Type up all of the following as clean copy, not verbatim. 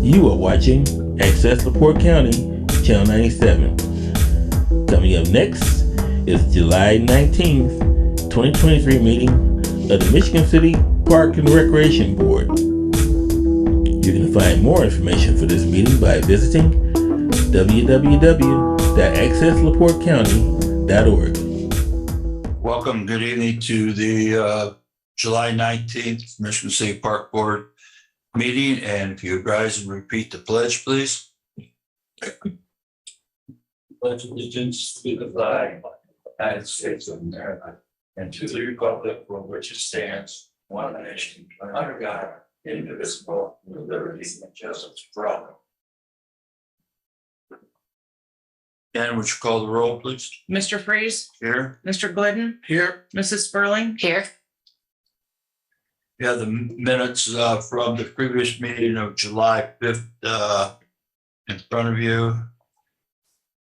You are watching Access LaPorte County, Channel 97. Coming up next is July 19th, 2023 meeting of the Michigan City Park and Recreation Board. You can find more information for this meeting by visiting www.accesslaportecounty.org. Welcome, good evening to the July 19th Michigan City Park Board meeting. And if you would rise and repeat the pledge, please. Pledge allegiance to the flag of the United States of America and to the republic for which it stands, one nation, under God, indivisible, with liberty and justice for all. And would you call the roll, please? Mr. Freeze, Here. Mr. Glidden, Here. Mrs. Sperling. Here. We have the minutes from the previous meeting of July 5th in front of you.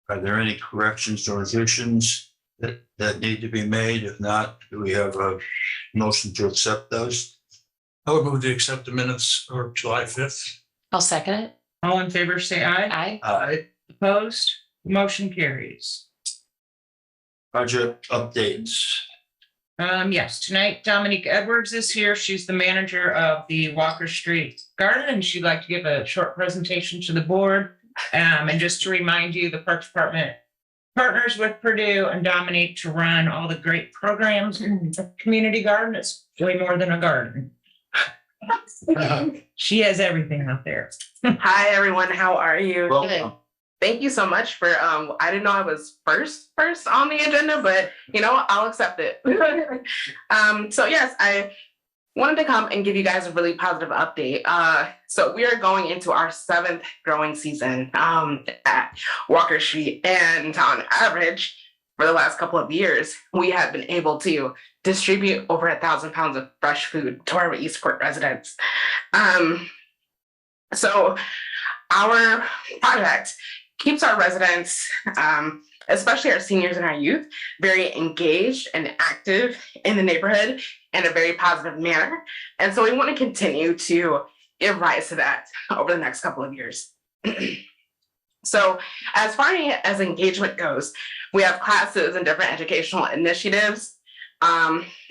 Are there any corrections or additions that need to be made? If not, do we have a motion to accept those? I would move to accept the minutes of July 5th. I'll second it. All in favor, say aye. Aye. Aye. Opposed? Motion carries. Project updates. Yes, tonight Dominique Edwards is here. She's the manager of the Walker Street Garden, and she'd like to give a short presentation to the board. And just to remind you, the Parks Department partners with Purdue and Dominique to run all the great programs in the community garden. It's way more than a garden. She has everything out there. Hi, everyone. How are you? Welcome. Thank you so much for, I didn't know I was first on the agenda, but I'll accept it. So yes, I wanted to come and give you guys a really positive update. So we are going into our 7th growing season at Walker Street, and on average, for the last couple of years, we have been able to distribute over 1,000 pounds of fresh food to our Eastport residents. So our project keeps our residents, especially our seniors and our youth, very engaged and active in the neighborhood in a very positive manner. And so we want to continue to give rise to that over the next couple of years. So as far as engagement goes, we have classes and different educational initiatives,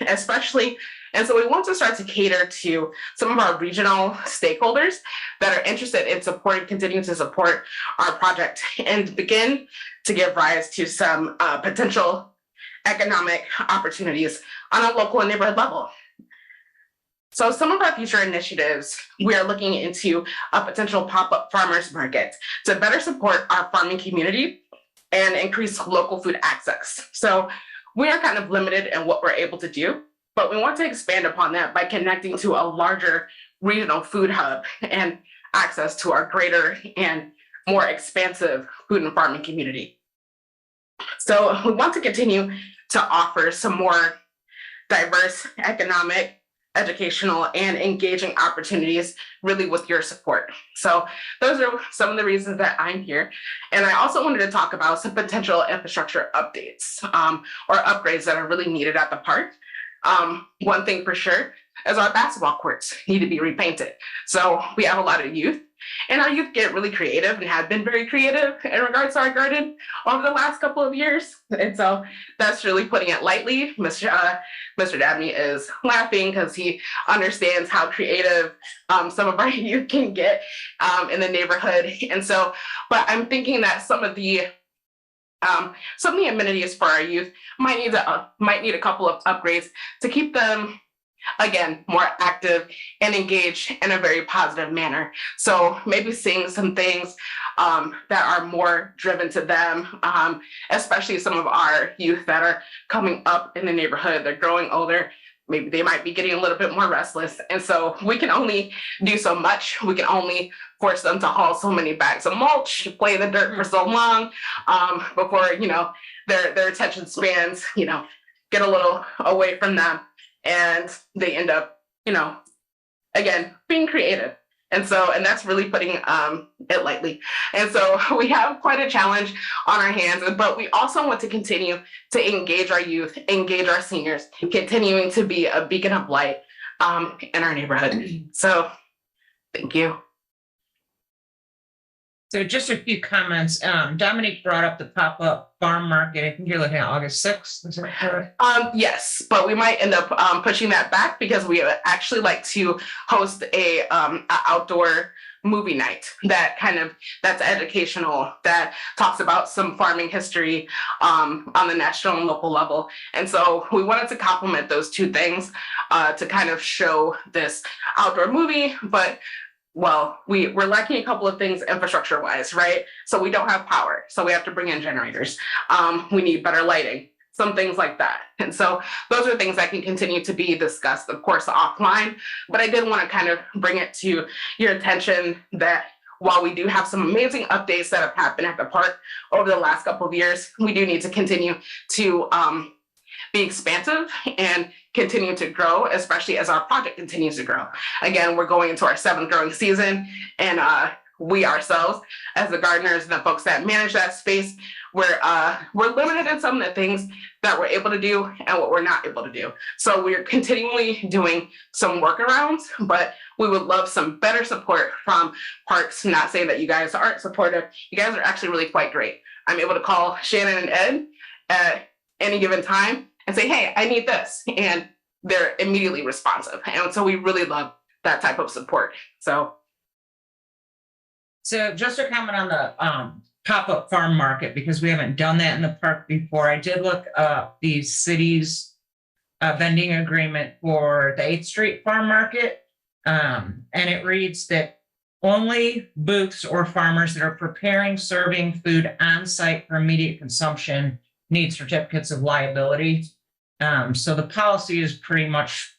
especially. And so we want to start to cater to some of our regional stakeholders that are interested in continuing to support our project and begin to give rise to some potential economic opportunities on a local and neighborhood level. So some of our future initiatives, we are looking into a potential pop-up farmers market to better support our farming community and increase local food access. So we are kind of limited in what we're able to do, but we want to expand upon that by connecting to a larger regional food hub and access to our greater and more expansive food and farming community. So we want to continue to offer some more diverse economic, educational, and engaging opportunities really with your support. So those are some of the reasons that I'm here. And I also wanted to talk about some potential infrastructure updates or upgrades that are really needed at the park. One thing for sure is our basketball courts need to be repainted. So we have a lot of youth, and our youth get really creative and have been very creative in regards to our garden over the last couple of years. And so that's really putting it lightly. Mr. Dabney is laughing because he understands how creative some of our youth can get in the neighborhood. And so, but I'm thinking that some of the amenities for our youth might need a couple of upgrades to keep them, again, more active and engaged in a very positive manner. So maybe seeing some things that are more driven to them, especially some of our youth that are coming up in the neighborhood. They're growing older. Maybe they might be getting a little bit more restless. And so we can only do so much. We can only force them to haul so many bags of mulch, play in the dirt for so long before, their attention spans, get a little away from them. And they end up, again, being creative. And that's really putting it lightly. And so we have quite a challenge on our hands, but we also want to continue to engage our youth, engage our seniors, continuing to be a beacon of light in our neighborhood. So thank you. So just a few comments. Dominique brought up the pop-up farm market. I think you're looking at August 6th. Is that correct? Yes, but we might end up pushing that back because we actually like to host a outdoor movie night that's educational, that talks about some farming history on the national and local level. And so we wanted to complement those two things to kind of show this outdoor movie, but well, we're lacking a couple of things infrastructure wise, right? So we don't have power, so we have to bring in generators. We need better lighting, some things like that. And so those are things that can continue to be discussed, of course, offline. But I did want to kind of bring it to your attention that while we do have some amazing updates that have happened at the park over the last couple of years, we do need to continue to be expansive and continue to grow, especially as our project continues to grow. Again, we're going into our 7th growing season, and we ourselves, as the gardeners and the folks that manage that space, we're limited in some of the things that we're able to do and what we're not able to do. So we're continually doing some workarounds, but we would love some better support from parks. Not saying that you guys aren't supportive. You guys are actually really quite great. I'm able to call Shannon and Ed at any given time and say, hey, I need this. And they're immediately responsive. And so we really love that type of support. So just a comment on the pop-up farm market, because we haven't done that in the park before. I did look up the city's vending agreement for the 8th Street Farm Market. And it reads that only booths or farmers that are preparing, serving food on site for immediate consumption need certificates of liability. So the policy is pretty much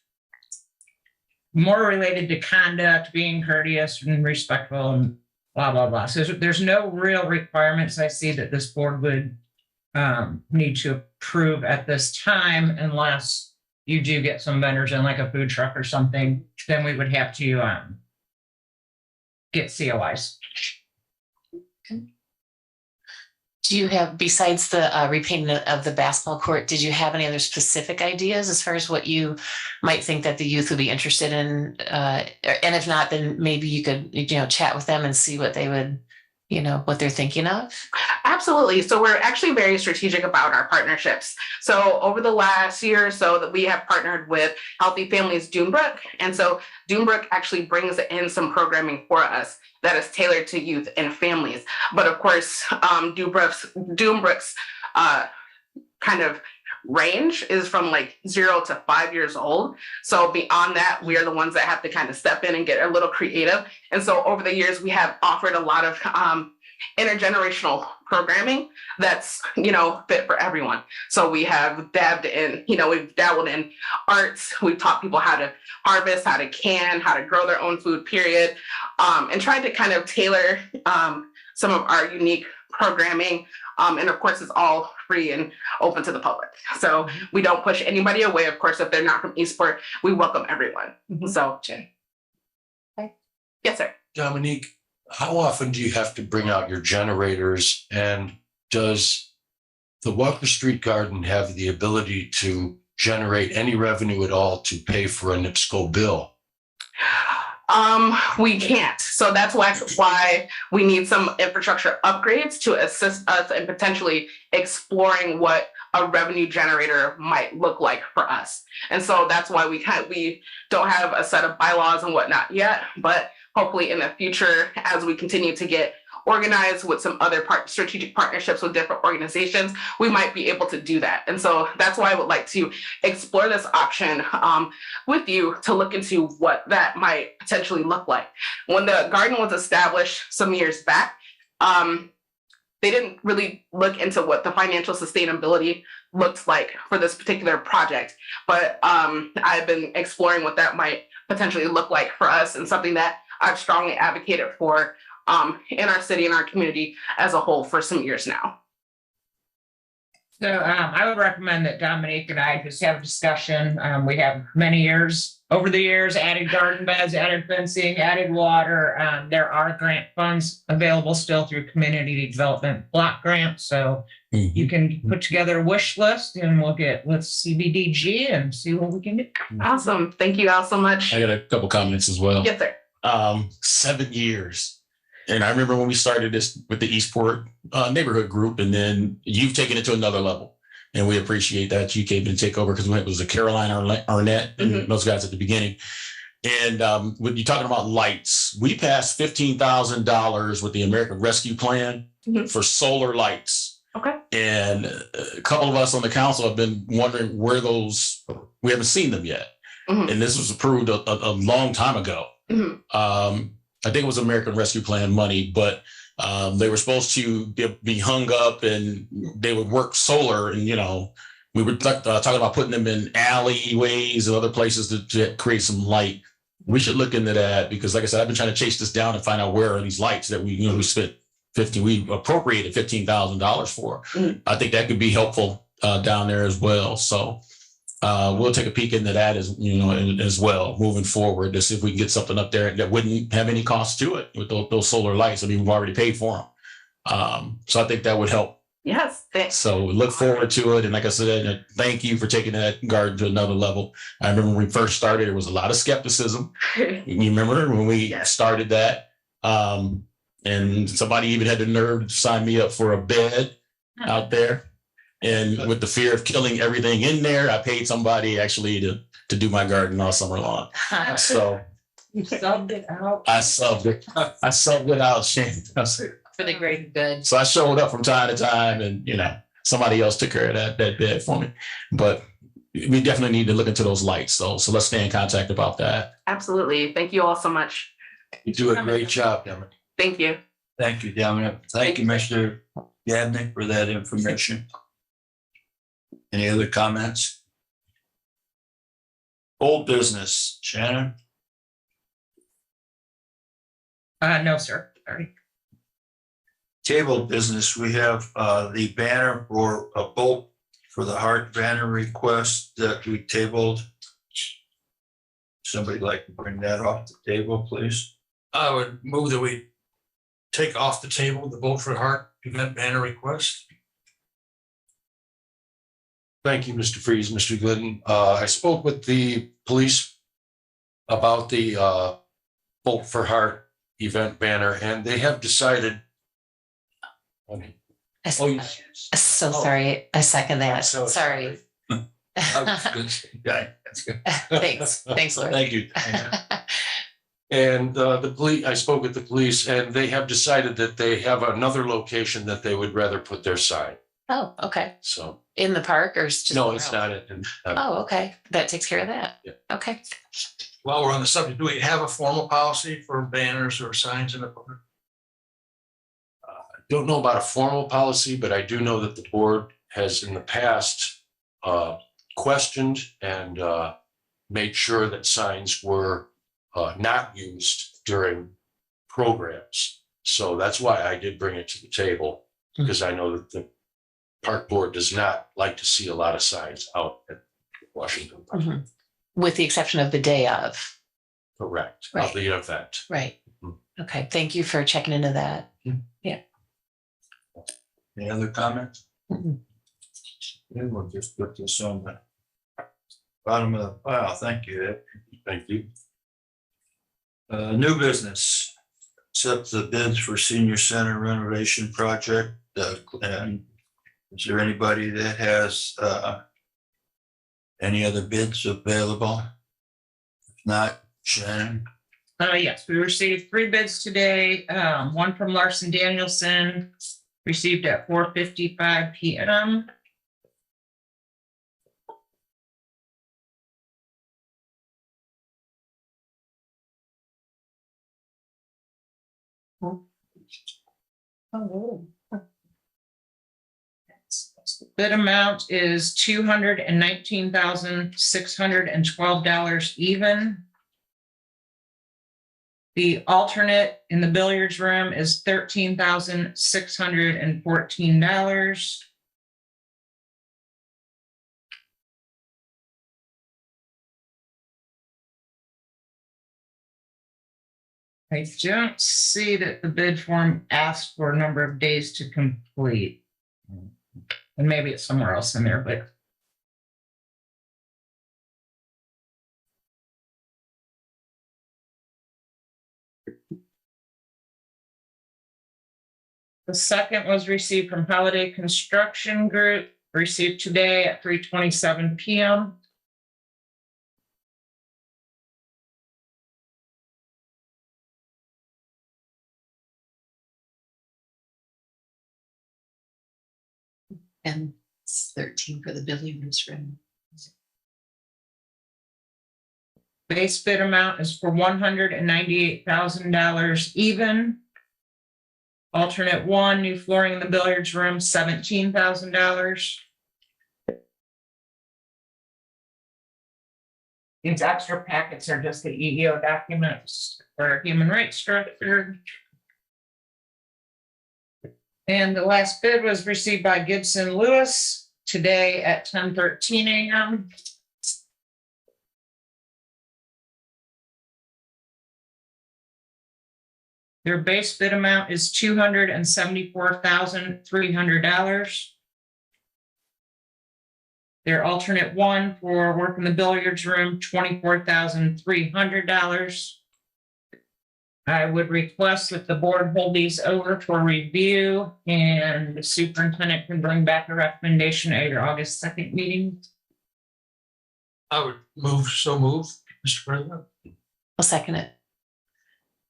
more related to conduct, being courteous and respectful and blah, blah, blah. So there's no real requirements I see that this board would need to approve at this time, unless you do get some vendors in, like a food truck or something, then we would have to get COIs. Do you have, besides the repainting of the basketball court, did you have any other specific ideas as far as what you might think that the youth would be interested in? And if not, then maybe you could, chat with them and see what they would, what they're thinking of? absolutely. So we're actually very strategic about our partnerships. So over the last year or so that we have partnered with Healthy Families Dunebrook. And so Dunebrook actually brings in some programming for us that is tailored to youth and families. But of course, Dunebrook's kind of range is from like 0 to 5 years old. So beyond that, we are the ones that have to kind of step in and get a little creative. And so over the years, we have offered a lot of intergenerational programming that's, fit for everyone. So we have dabbled in arts. We've taught people how to harvest, how to can, how to grow their own food, period. And tried to kind of tailor some of our unique programming. And of course, it's all free and open to the public. So we don't push anybody away. Of course, if they're not from Eastport, we welcome everyone. Mhm. So, yes, sir. Dominique, how often do you have to bring out your generators, and does the Walker Street Garden have the ability to generate any revenue at all to pay for a NIPSCO bill? We can't. So that's why we need some infrastructure upgrades to assist us in potentially exploring what a revenue generator might look like for us. And so that's why we don't have a set of bylaws and whatnot yet, but hopefully in the future, as we continue to get organized with some other strategic partnerships with different organizations, we might be able to do that. And so that's why I would like to explore this option with you to look into what that might potentially look like. When the garden was established some years back, they didn't really look into what the financial sustainability looked like for this particular project. But I've been exploring what that might potentially look like for us, and something that I've strongly advocated for in our city and our community as a whole for some years now. So I would recommend that Dominique and I just have a discussion. We have many years, over the years, added garden beds, added fencing, added water. There are grant funds available still through community development block grants. So you can put together a wish list, and we'll get with CBDG and see what we can do. Awesome. Thank you all so much. I got a couple comments as well. Yes, sir. 7 years. And I remember when we started this with the Eastport neighborhood group, and then you've taken it to another level. And we appreciate that you came to take over because it was a Caroline Arnett and those guys at the beginning. And when you're talking about lights, we passed $15,000 with the American Rescue Plan for solar lights. Okay. And a couple of us on the council have been wondering where those, we haven't seen them yet. And this was approved a long time ago. I think it was American Rescue Plan money, but they were supposed to be hung up and they would work solar. And, you know, we were talking about putting them in alleyways and other places to create some light. We should look into that because, like I said, I've been trying to chase this down and find out where are these lights that we spent we appropriated $15,000 for. I think that could be helpful down there as well. So we'll take a peek into that as well moving forward to see if we can get something up there that wouldn't have any cost to it with those solar lights. I mean, we've already paid for them. So I think that would help. Yes. Thanks. So we look forward to it. And like I said, thank you for taking that garden to another level. I remember when we first started, there was a lot of skepticism. You remember when we started that? And somebody even had the nerve to sign me up for a bed out there. And with the fear of killing everything in there, I paid somebody actually to do my garden all summer long. So You subbed it out. I subbed it. I subbed it out, Shane. For the greater good. So I showed up from time to time and, somebody else took care of that bed for me. But we definitely need to look into those lights though. So let's stay in contact about that. Absolutely. Thank you all so much. You do a great job, Dominic. Thank you. Thank you, Dominic. Thank you, Mr. Gadnick, for that information. Any other comments? Old business, Shannon? No, sir. Sorry. Table business, we have the banner for a bolt for the Heart banner request that we tabled. Somebody like to bring that off the table, please? I would move that we take off the table the Vote for Heart event banner request. Thank you, Mr. Freeze, Mr. Glidden. I spoke with the police about the Vote for Heart event banner, and they have decided. So sorry. I second that. Sorry. Yeah, that's good. Thanks, Lord. Thank you. And the police, I spoke with the police, and they have decided that they have another location that they would rather put their sign. Oh, okay. So In the park or just? no, it's not it. Oh, okay. That takes care of that. Yeah. Okay. While we're on the subject, do we have a formal policy for banners or signs in the park? Don't know about a formal policy, but I do know that the board has in the past questioned and made sure that signs were not used during programs. So that's why I did bring it to the table, because I know that the park board does not like to see a lot of signs out at Washington Park. With the exception of the day of. Correct. Right. Of the event. Right. Okay. Thank you for checking into that. Any other comments? Mhm. Yeah, we'll just put this on the bottom of the file. Thank you, Ed. Thank you. New business, accept the bids for senior center renovation project. And is there anybody that has any other bids available? If not, Shannon? Yes, we received 3 bids today. One from Larson Danielson, received at 4:55 PM. Bid amount is $219,612 even. The alternate in the billiards room is $13,614. I don't see that the bid form asks for a number of days to complete. And maybe it's somewhere else in there, but The second was received from Holiday Construction Group, received today at 3:27 PM. And it's 13 for the billiards room. Base bid amount is for $198,000 even. Alternate one, new flooring in the billiards room, $17,000. These extra packets are just the EEO documents for human rights structure. And the last bid was received by Gibson Lewis today at 10:13 a.m. Their base bid amount is $274,300. Their alternate one for work in the billiards room, $24,300. I would request that the board hold these over for review and the superintendent can bring back a recommendation at your August 2nd meeting. I would move, Mr. President. I'll second it.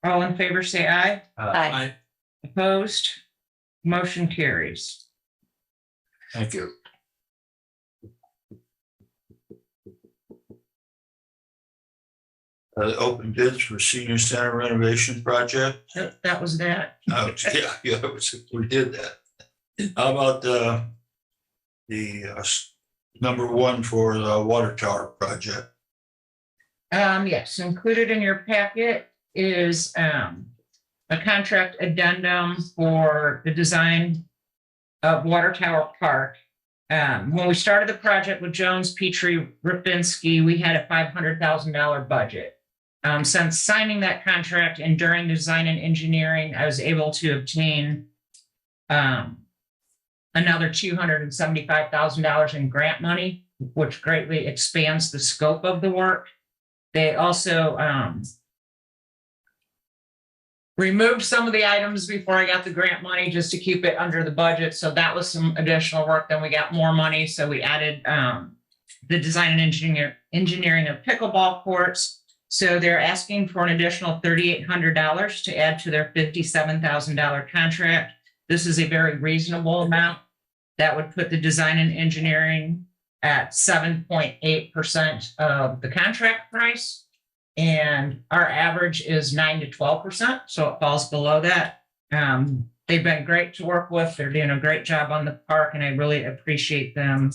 All in favor, say aye. Aye. Opposed? Motion carries. Thank you. Open bids for senior center renovation project. That was that. Oh, yeah, we did that. How about number one for the water tower project? Yes, included in your packet is a contract addendum for the design of Water Tower Park. When we started the project with Jones, Petrie, Rapinski, we had a $500,000 budget. Since signing that contract and during design and engineering, I was able to obtain another $275,000 in grant money, which greatly expands the scope of the work. They also removed some of the items before I got the grant money just to keep it under the budget. So that was some additional work. Then we got more money. So we added the design and engineering of pickleball courts. So they're asking for an additional $3,800 to add to their $57,000 contract. This is a very reasonable amount. That would put the design and engineering at 7.8% of the contract price. And our average is 9 to 12%. So it falls below that. They've been great to work with. They're doing a great job on the park and I really appreciate them.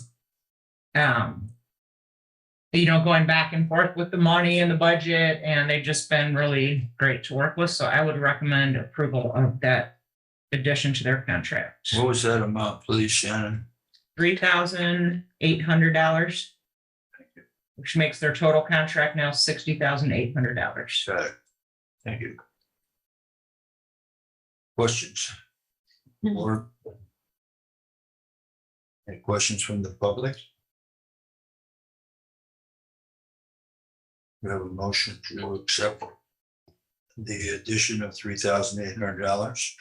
Going back and forth with the money and the budget, and they've just been really great to work with. So I would recommend approval of that addition to their contract. What was that amount, please, Shannon? $3,800, which makes their total contract now $60,800. Got it. Thank you. Questions? Or any questions from the public? We have a motion to accept the addition of $3,800.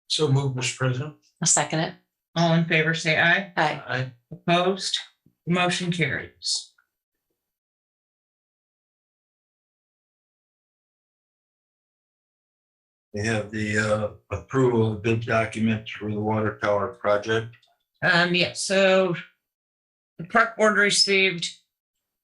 So move, Mr. President. I'll second it. All in favor, say aye. Aye. Aye. Opposed? Motion carries. We have the approval of bid documents for the water tower project. So the park board received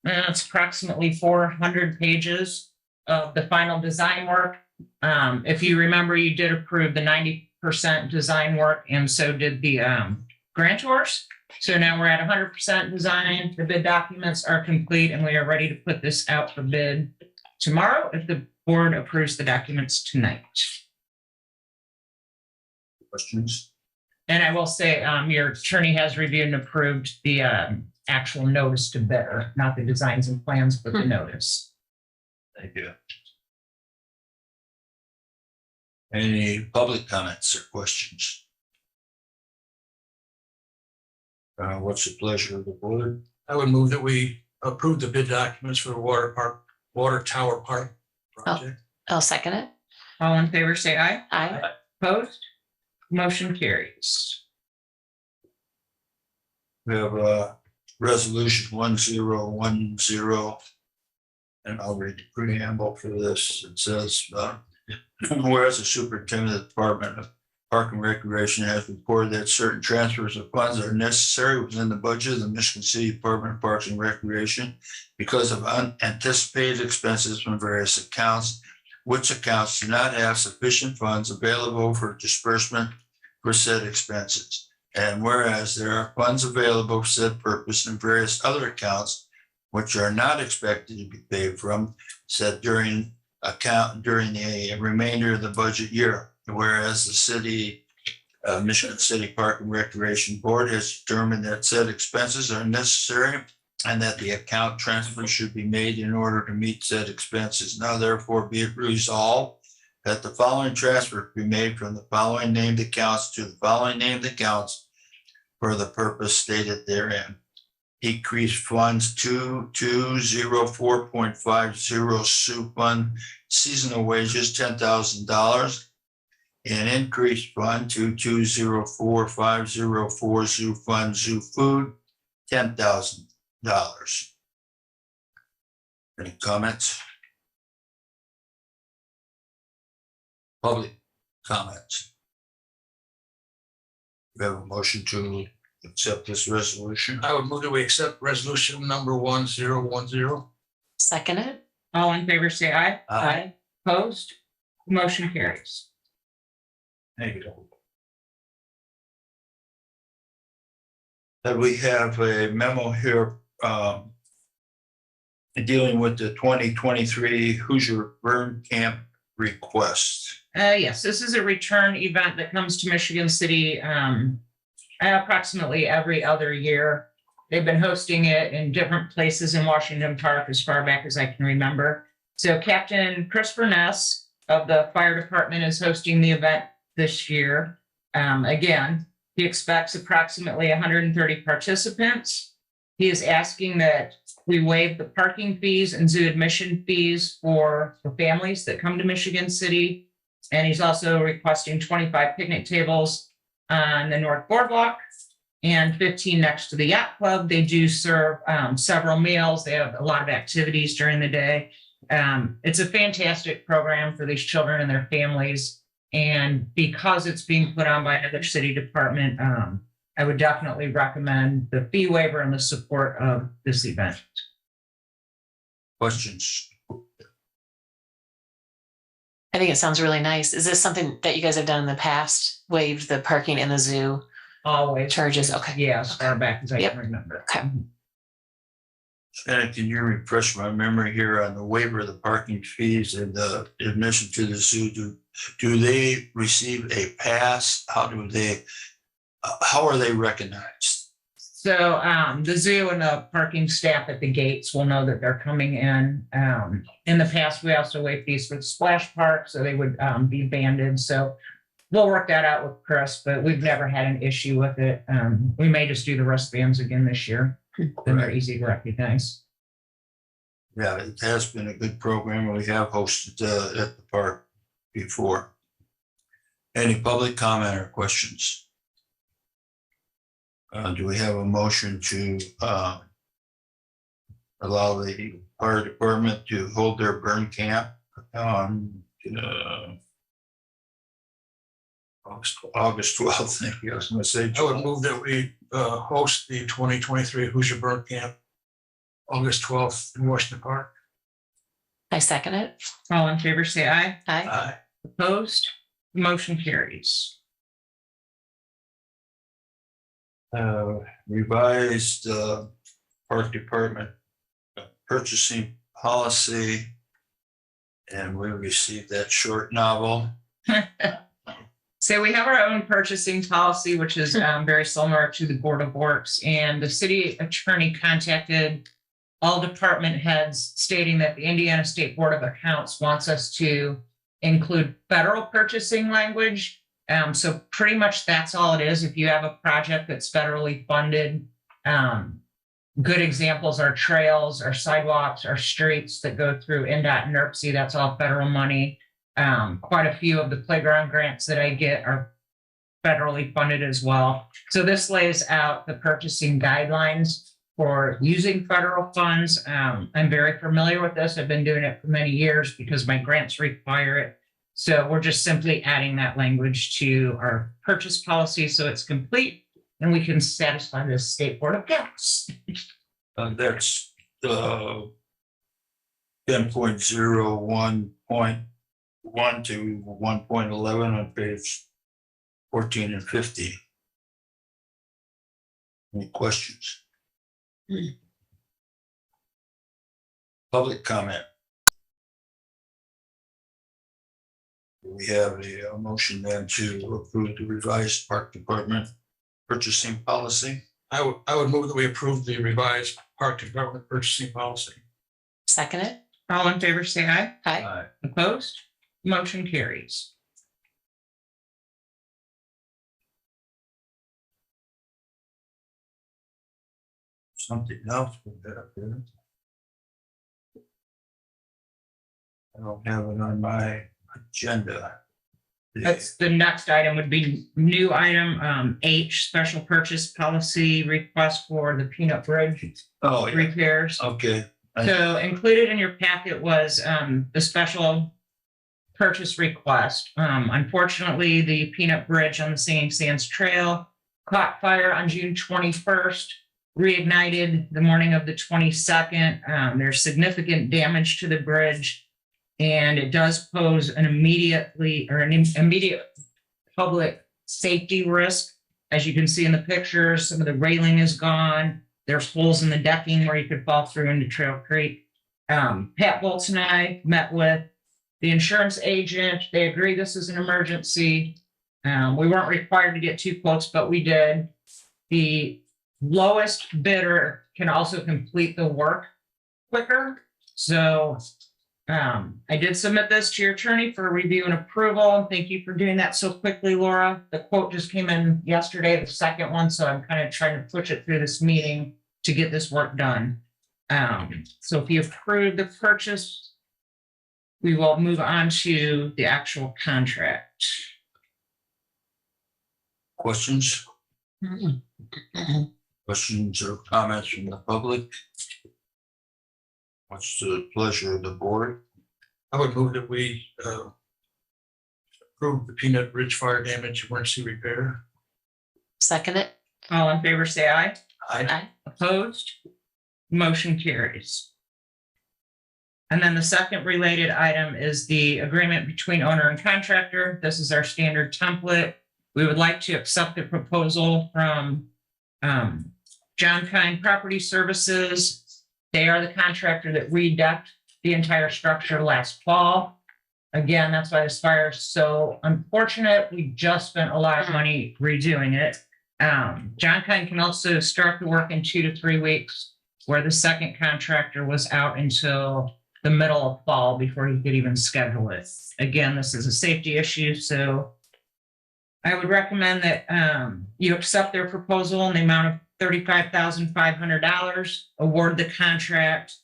it's approximately 400 pages of the final design work. If you remember, you did approve the 90% design work, and so did the grantors. So now we're at 100% design. The bid documents are complete, and we are ready to put this out for bid tomorrow if the board approves the documents tonight. Questions? And I will say, your attorney has reviewed and approved the actual notice to bidder, not the designs and plans, but the notice. Thank you. Any public comments or questions? What's the pleasure of the board? I would move that we approve the bid documents for the water tower park project. I'll second it. All in favor, say aye. Aye. Opposed? Motion carries. We have resolution 1010. And I'll read the preamble for this. It says, whereas the superintendent of the Department of Park and Recreation has reported that certain transfers of funds are necessary within the budget of the Michigan City Department of Parks and Recreation because of unanticipated expenses from various accounts, which accounts do not have sufficient funds available for disbursement for said expenses. And whereas there are funds available for said purpose in various other accounts which are not expected to be paid from said during the remainder of the budget year. Whereas the city, Michigan City Park and Recreation Board has determined that said expenses are necessary and that the account transfer should be made in order to meet said expenses. Now therefore be it resolved that the following transfer be made from the following named accounts to the following named accounts for the purpose stated therein. Decrease funds 2204.50 Sioux Fund seasonal wages $10,000 and increase fund 2204.504 Sioux Fund Zoo Food $10,000. Any comments? Public comments? We have a motion to accept this resolution. I would move that we accept resolution number 1010. Second it? All in favor, say aye. Aye. Opposed? Motion carries. Thank you. That we have a memo here dealing with the 2023 Hoosier Burn Camp request. Yes, this is a return event that comes to Michigan City approximately every other year. They've been hosting it in different places in Washington Park as far back as I can remember. So Captain Chris Burness of the fire department is hosting the event this year. Again, he expects approximately 130 participants. He is asking that we waive the parking fees and zoo admission fees for the families that come to Michigan City. And he's also requesting 25 picnic tables on the North Boardwalk and 15 next to the Yacht Club. They do serve several meals. They have a lot of activities during the day. It's a fantastic program for these children and their families. And because it's being put on by another city department, I would definitely recommend the fee waiver and the support of this event. Questions? I think it sounds really nice. Is this something that you guys have done in the past? Waived the parking in the zoo Always. charges? Okay. Yeah, as far back as I Yep. can remember. Okay. And can you refresh my memory here on the waiver of the parking fees and the admission to the zoo? Do they receive a pass? How are they recognized? So the zoo and the parking staff at the gates will know that they're coming in. In the past, we also waived fees for the splash park, so they would be banded. So we'll work that out with Chris, but we've never had an issue with it. We may just do the wristbands again this year. Then they're easy to recognize. Yeah, it has been a good program. We have hosted at the park before. Any public comment or questions? Do we have a motion to allow the fire department to hold their burn camp on August 12th? Thank you. I was going to say. I would move that we host the 2023 Hoosier Burn Camp August 12th in Washington Park. I second it. All in favor, say aye. Aye. Aye. Opposed? Motion carries. Revised park department purchasing policy. And we received that short novel. So we have our own purchasing policy, which is very similar to the Board of Works, and the city attorney contacted all department heads stating that the Indiana State Board of Accounts wants us to include federal purchasing language. So pretty much that's all it is. If you have a project that's federally funded, good examples are trails, or sidewalks, or streets that go through NDOT and NERC. That's all federal money. Quite a few of the playground grants that I get are federally funded as well. So this lays out the purchasing guidelines for using federal funds. I'm very familiar with this. I've been doing it for many years because my grants require it. So we're just simply adding that language to our purchase policy so it's complete and we can satisfy the State Board of Accounts. That's 10.01.1 to 1.11 on page 14 and 15. Any questions? Public comment. We have a motion then to approve the revised park department purchasing policy. I would move that we approve the revised park department purchasing policy. Second it? All in favor, say aye. Aye. Opposed? Motion carries. Something else with that up there. I don't have it on my agenda. That's the next item would be new item H, special purchase policy request for the Peanut Bridge Oh, yeah. repairs. Okay. So included in your packet was the special purchase request. Unfortunately, the Peanut Bridge on the Singing Sands Trail caught fire on June 21st, reignited the morning of the 22nd. There's significant damage to the bridge. And it does pose an immediate public safety risk. As you can see in the pictures, some of the railing is gone. There's holes in the decking where you could fall through into Trail Creek. Pat Bolts and I met with the insurance agent. They agree this is an emergency. We weren't required to get 2 quotes, but we did. The lowest bidder can also complete the work quicker. So I did submit this to your attorney for review and approval. Thank you for doing that so quickly, Laura. The quote just came in yesterday, the second one, so I'm kind of trying to push it through this meeting to get this work done. So if you approve the purchase, we will move on to the actual contract. Questions? Questions or comments from the public? What's the pleasure of the board? I would move that we approve the Peanut Ridge fire damage emergency repair. Second it? All in favor, say aye. Aye. Opposed? Motion carries. And then the second related item is the agreement between owner and contractor. This is our standard template. We would like to accept the proposal from John Kine Property Services. They are the contractor that redecked the entire structure last fall. Again, that's why this fire is so unfortunate. We just spent a lot of money redoing it. John Kine can also start the work in 2 to 3 weeks, where the second contractor was out until the middle of fall before he could even schedule it. Again, this is a safety issue, so I would recommend that you accept their proposal in the amount of $35,500, award the contract,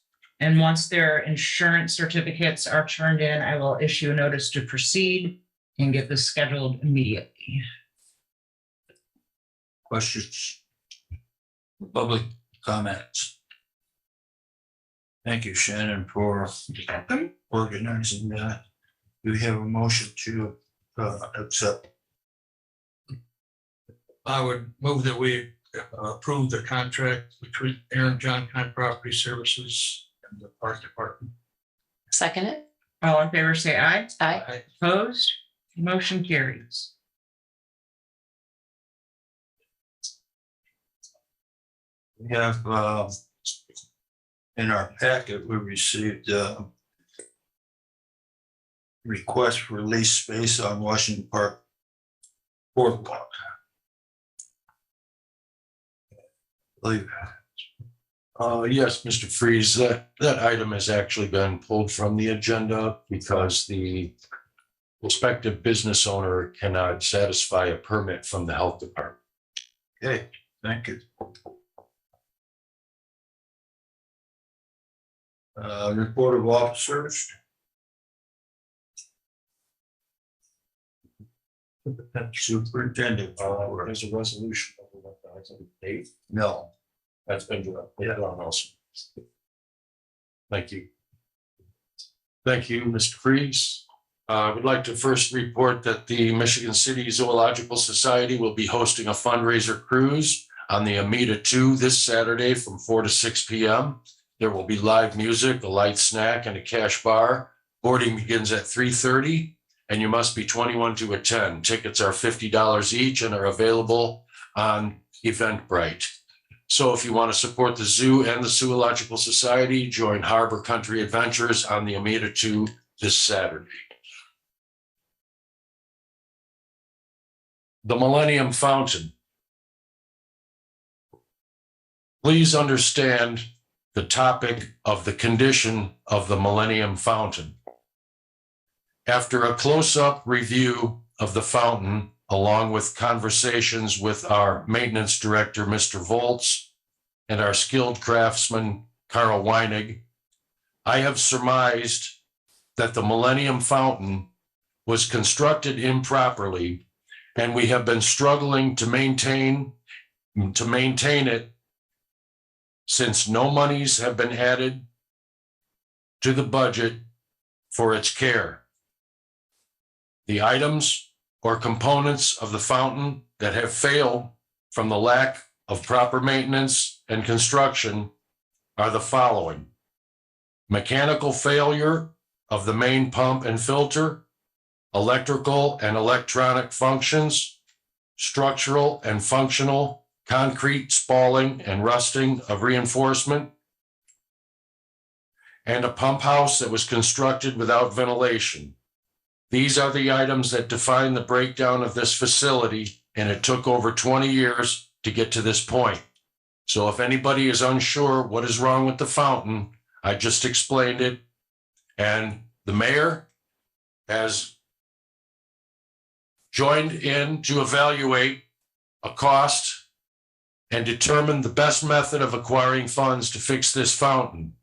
and once their insurance certificates are turned in, I will issue a notice to proceed and get this scheduled immediately. Questions? Public comments? Thank you, Shannon, for organizing that. Do we have a motion to accept? I would move that we approve the contract between Aaron John Kine Property Services and the Park Department. Second it? All in favor, say aye. Aye. Opposed? Motion carries. We have in our packet, we received request for lease space on Washington Park Boardwalk. Yes, Mr. Freeze, that item has actually been pulled from the agenda because the prospective business owner cannot satisfy a permit from the health department. Okay, thank you. Report of officers. Superintendent. There's a resolution of the date. No. That's been done also. Thank you. Thank you, Mr. Freeze. I would like to first report that the Michigan City Zoological Society will be hosting a fundraiser cruise on the Amita 2 this Saturday from 4 to 6 p.m. There will be live music, a light snack, and a cash bar. Boarding begins at 3:30, and you must be 21 to attend. Tickets are $50 each and are available on Eventbrite. So if you want to support the zoo and the Zoological Society, join Harbor Country Adventures on the Amita 2 this Saturday. The Millennium Fountain. Please understand the topic of the condition of the Millennium Fountain. After a close-up review of the fountain, along with conversations with our maintenance director, Mr. Volz, and our skilled craftsman, Carl Weinig, I have surmised that the Millennium Fountain was constructed improperly, and we have been struggling to maintain it since no monies have been added to the budget for its care. The items or components of the fountain that have failed from the lack of proper maintenance and construction are the following: mechanical failure of the main pump and filter, electrical and electronic functions, structural and functional concrete spalling and rusting of reinforcement, and a pump house that was constructed without ventilation. These are the items that define the breakdown of this facility, and it took over 20 years to get to this point. So if anybody is unsure what is wrong with the fountain, I just explained it, and the mayor has joined in to evaluate a cost and determine the best method of acquiring funds to fix this fountain.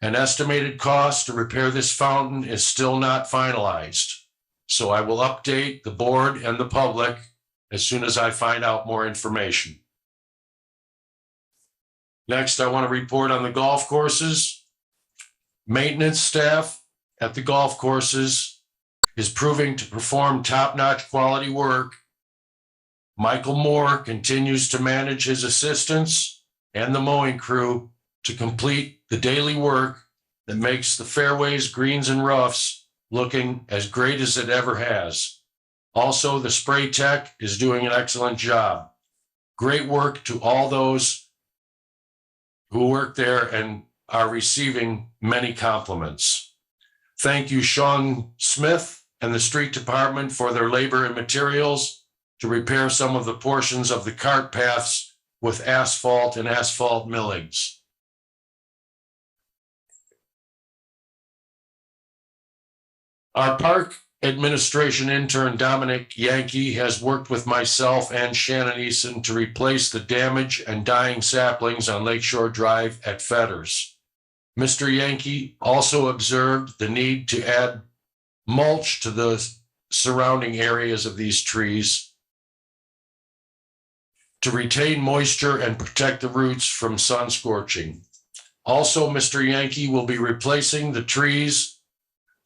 An estimated cost to repair this fountain is still not finalized. So I will update the board and the public as soon as I find out more information. Next, I want to report on the golf courses. Maintenance staff at the golf courses is proving to perform top-notch quality work. Michael Moore continues to manage his assistants and the mowing crew to complete the daily work that makes the fairways, greens, and roughs looking as great as it ever has. Also, the spray tech is doing an excellent job. Great work to all those who work there and are receiving many compliments. Thank you, Sean Smith and the street department for their labor and materials to repair some of the portions of the cart paths with asphalt and asphalt millings. Our park administration intern, Dominic Yankee, has worked with myself and Shannon Eason to replace the damaged and dying saplings on Lakeshore Drive at Fetters. Mr. Yankee also observed the need to add mulch to the surrounding areas of these trees to retain moisture and protect the roots from sun scorching. Also, Mr. Yankee will be replacing the trees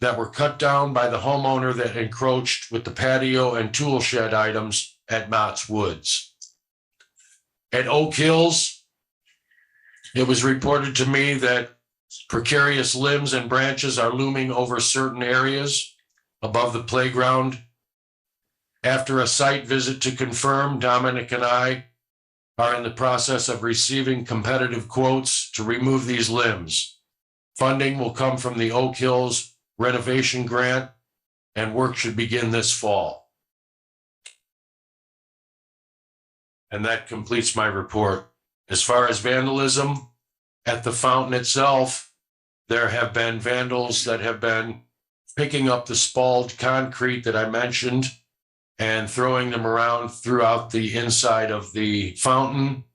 that were cut down by the homeowner that encroached with the patio and tool shed items at Knott's Woods. At Oak Hills, it was reported to me that precarious limbs and branches are looming over certain areas above the playground. After a site visit to confirm, Dominic and I are in the process of receiving competitive quotes to remove these limbs. Funding will come from the Oak Hills renovation grant, and work should begin this fall. And that completes my report. As far as vandalism at the fountain itself, there have been vandals that have been picking up the spalled concrete that I mentioned and throwing them around throughout the inside of the fountain.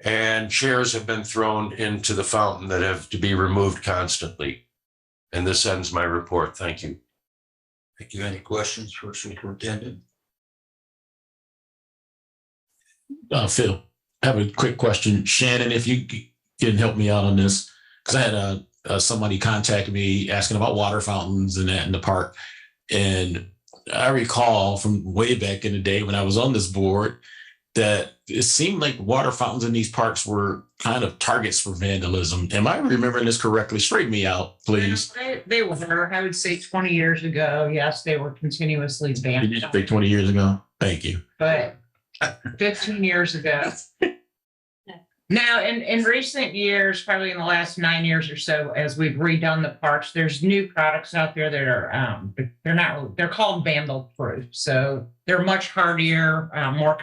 And chairs have been thrown into the fountain that have to be removed constantly. And this ends my report. Thank you. Thank you. Any questions for Superintendent? Phil, I have a quick question. Shannon, if you can help me out on this, because I had somebody contact me asking about water fountains and that in the park. And I recall from way back in the day when I was on this board that it seemed like water fountains in these parks were kind of targets for vandalism. Am I remembering this correctly? Straighten me out, please. They were, I would say 20 years ago, yes, they were continuously Did banned. you say 20 years ago? Thank you. But 15 years ago. Now, in recent years, probably in the last 9 years or so, as we've redone the parks, there's new products out there that are, they're called vandal proof. So they're much hardier, more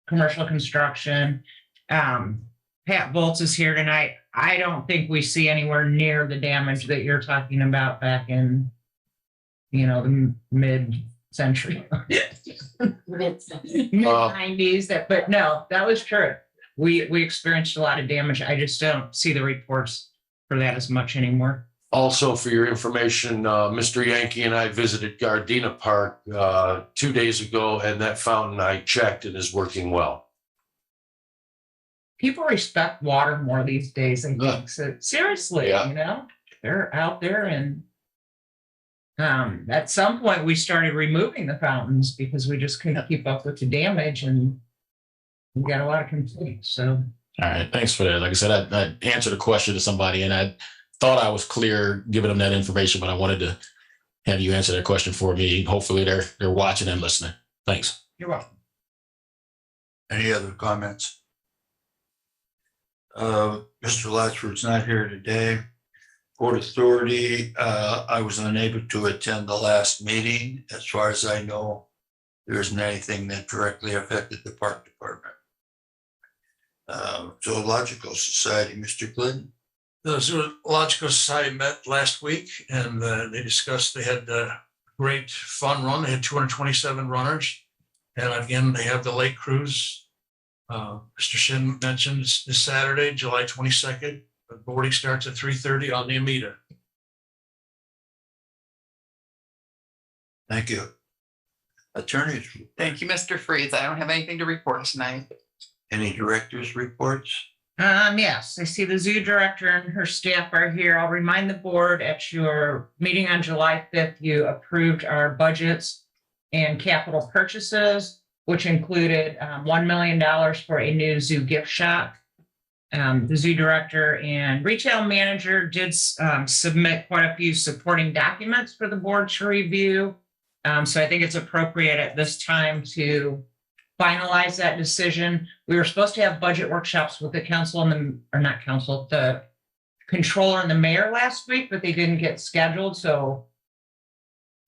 commercial construction. Pat Bolts is here tonight. I don't think we see anywhere near the damage that you're talking about back in, the mid-century. Mid-90s, but no, that was true. We experienced a lot of damage. I just don't see the reports for that as much anymore. Also, for your information, Mr. Yankee and I visited Gardena Park 2 days ago, and that fountain I checked and is working well. People respect water more these days, I think. So seriously, Yeah. they're out there, and at some point we started removing the fountains because we just couldn't keep up with the damage, and we got a lot of complaints. So, All right. Thanks for that. Like I said, I answered a question to somebody and I thought I was clear giving them that information, but I wanted to have you answer that question for me. Hopefully they're watching and listening. Thanks. you're welcome. Any other comments? Mr. Latchford's not here today. Port Authority, I was unable to attend the last meeting. As far as I know, there isn't anything that directly affected the park department. Zoological Society, Mr. Clinton. The Zoological Society met last week and they discussed, they had a great fun run. They had 227 runners. And again, they have the lake cruise. Mr. Shin mentioned this Saturday, July 22nd. The boarding starts at 3:30 on the Amita. Thank you. Attorneys, Thank you, Mr. Freeze. I don't have anything to report tonight. any directors' reports? Yes, I see the zoo director and her staff are here. I'll remind the board at your meeting on July 5th, you approved our budgets and capital purchases, which included $1 million for a new zoo gift shop. The zoo director and retail manager did submit quite a few supporting documents for the board to review. So I think it's appropriate at this time to finalize that decision. We were supposed to have budget workshops with the council the controller and the mayor last week, but they didn't get scheduled. So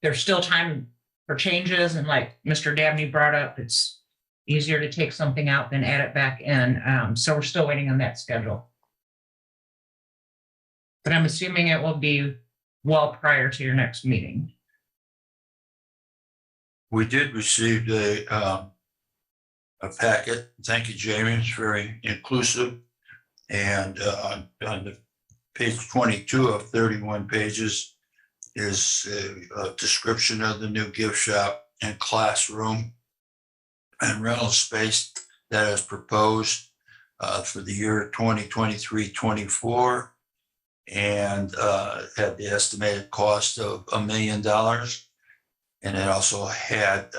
there's still time for changes. And like Mr. Dabney brought up, it's easier to take something out than add it back in. So we're still waiting on that schedule. But I'm assuming it will be well prior to your next meeting. We did receive a packet. Thank you, Jamie. It's very inclusive. And on the page 22 of 31 pages is a description of the new gift shop and classroom and rental space that is proposed for the year 2023-24, and had the estimated cost of $1 million. And it also had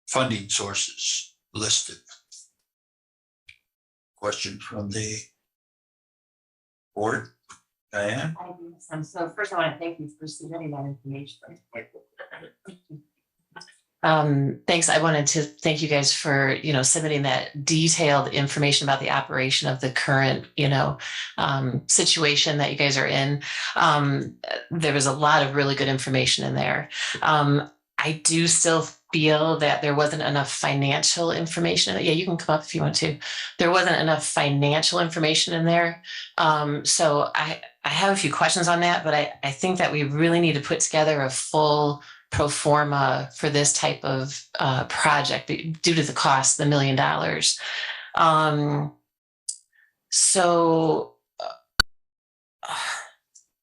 funding sources listed. Question from the board, Diane? So first I want to thank you for submitting that information. Thanks. I wanted to thank you guys for, submitting that detailed information about the operation of the current, situation that you guys are in. There was a lot of really good information in there. I do still feel that there wasn't enough financial information. Yeah, you can come up if you want to. There wasn't enough financial information in there. So I have a few questions on that, but I think that we really need to put together a full pro forma for this type of project due to the cost, the $1 million.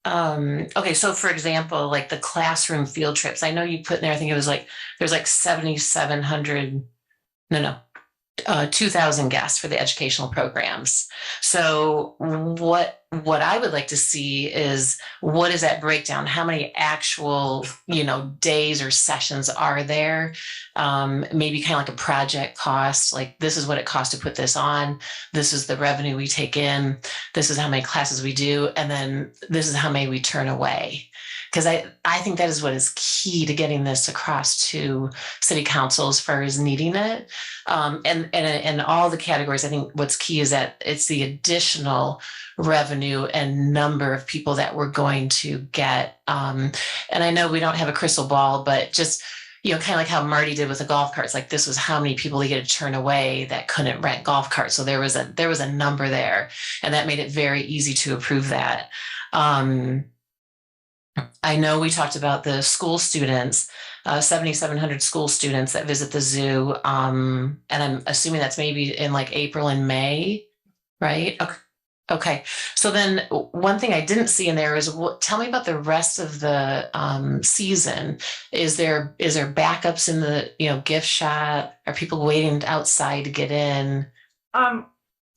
Okay, so for example, like the classroom field trips, I know you put in there, I think it was like, there's like 7,700, no, 2,000 guests for the educational programs. So what I would like to see is what is that breakdown? How many actual, days or sessions are there? Maybe kind of like a project cost, like this is what it costs to put this on. This is the revenue we take in. This is how many classes we do. And then this is how many we turn away. Because I think that is what is key to getting this across to city council as far as needing it. And all the categories, I think what's key is that it's the additional revenue and number of people that we're going to get. And I know we don't have a crystal ball, but just, kind of like how Marty did with the golf carts, like this was how many people they get to turn away that couldn't rent golf carts. So there was a number there, and that made it very easy to approve that. I know we talked about the school students, 7,700 school students that visit the zoo. And I'm assuming that's maybe in like April and May, right? Okay. So then one thing I didn't see in there is tell me about the rest of the season. Is there backups in the, gift shop? Are people waiting outside to get in?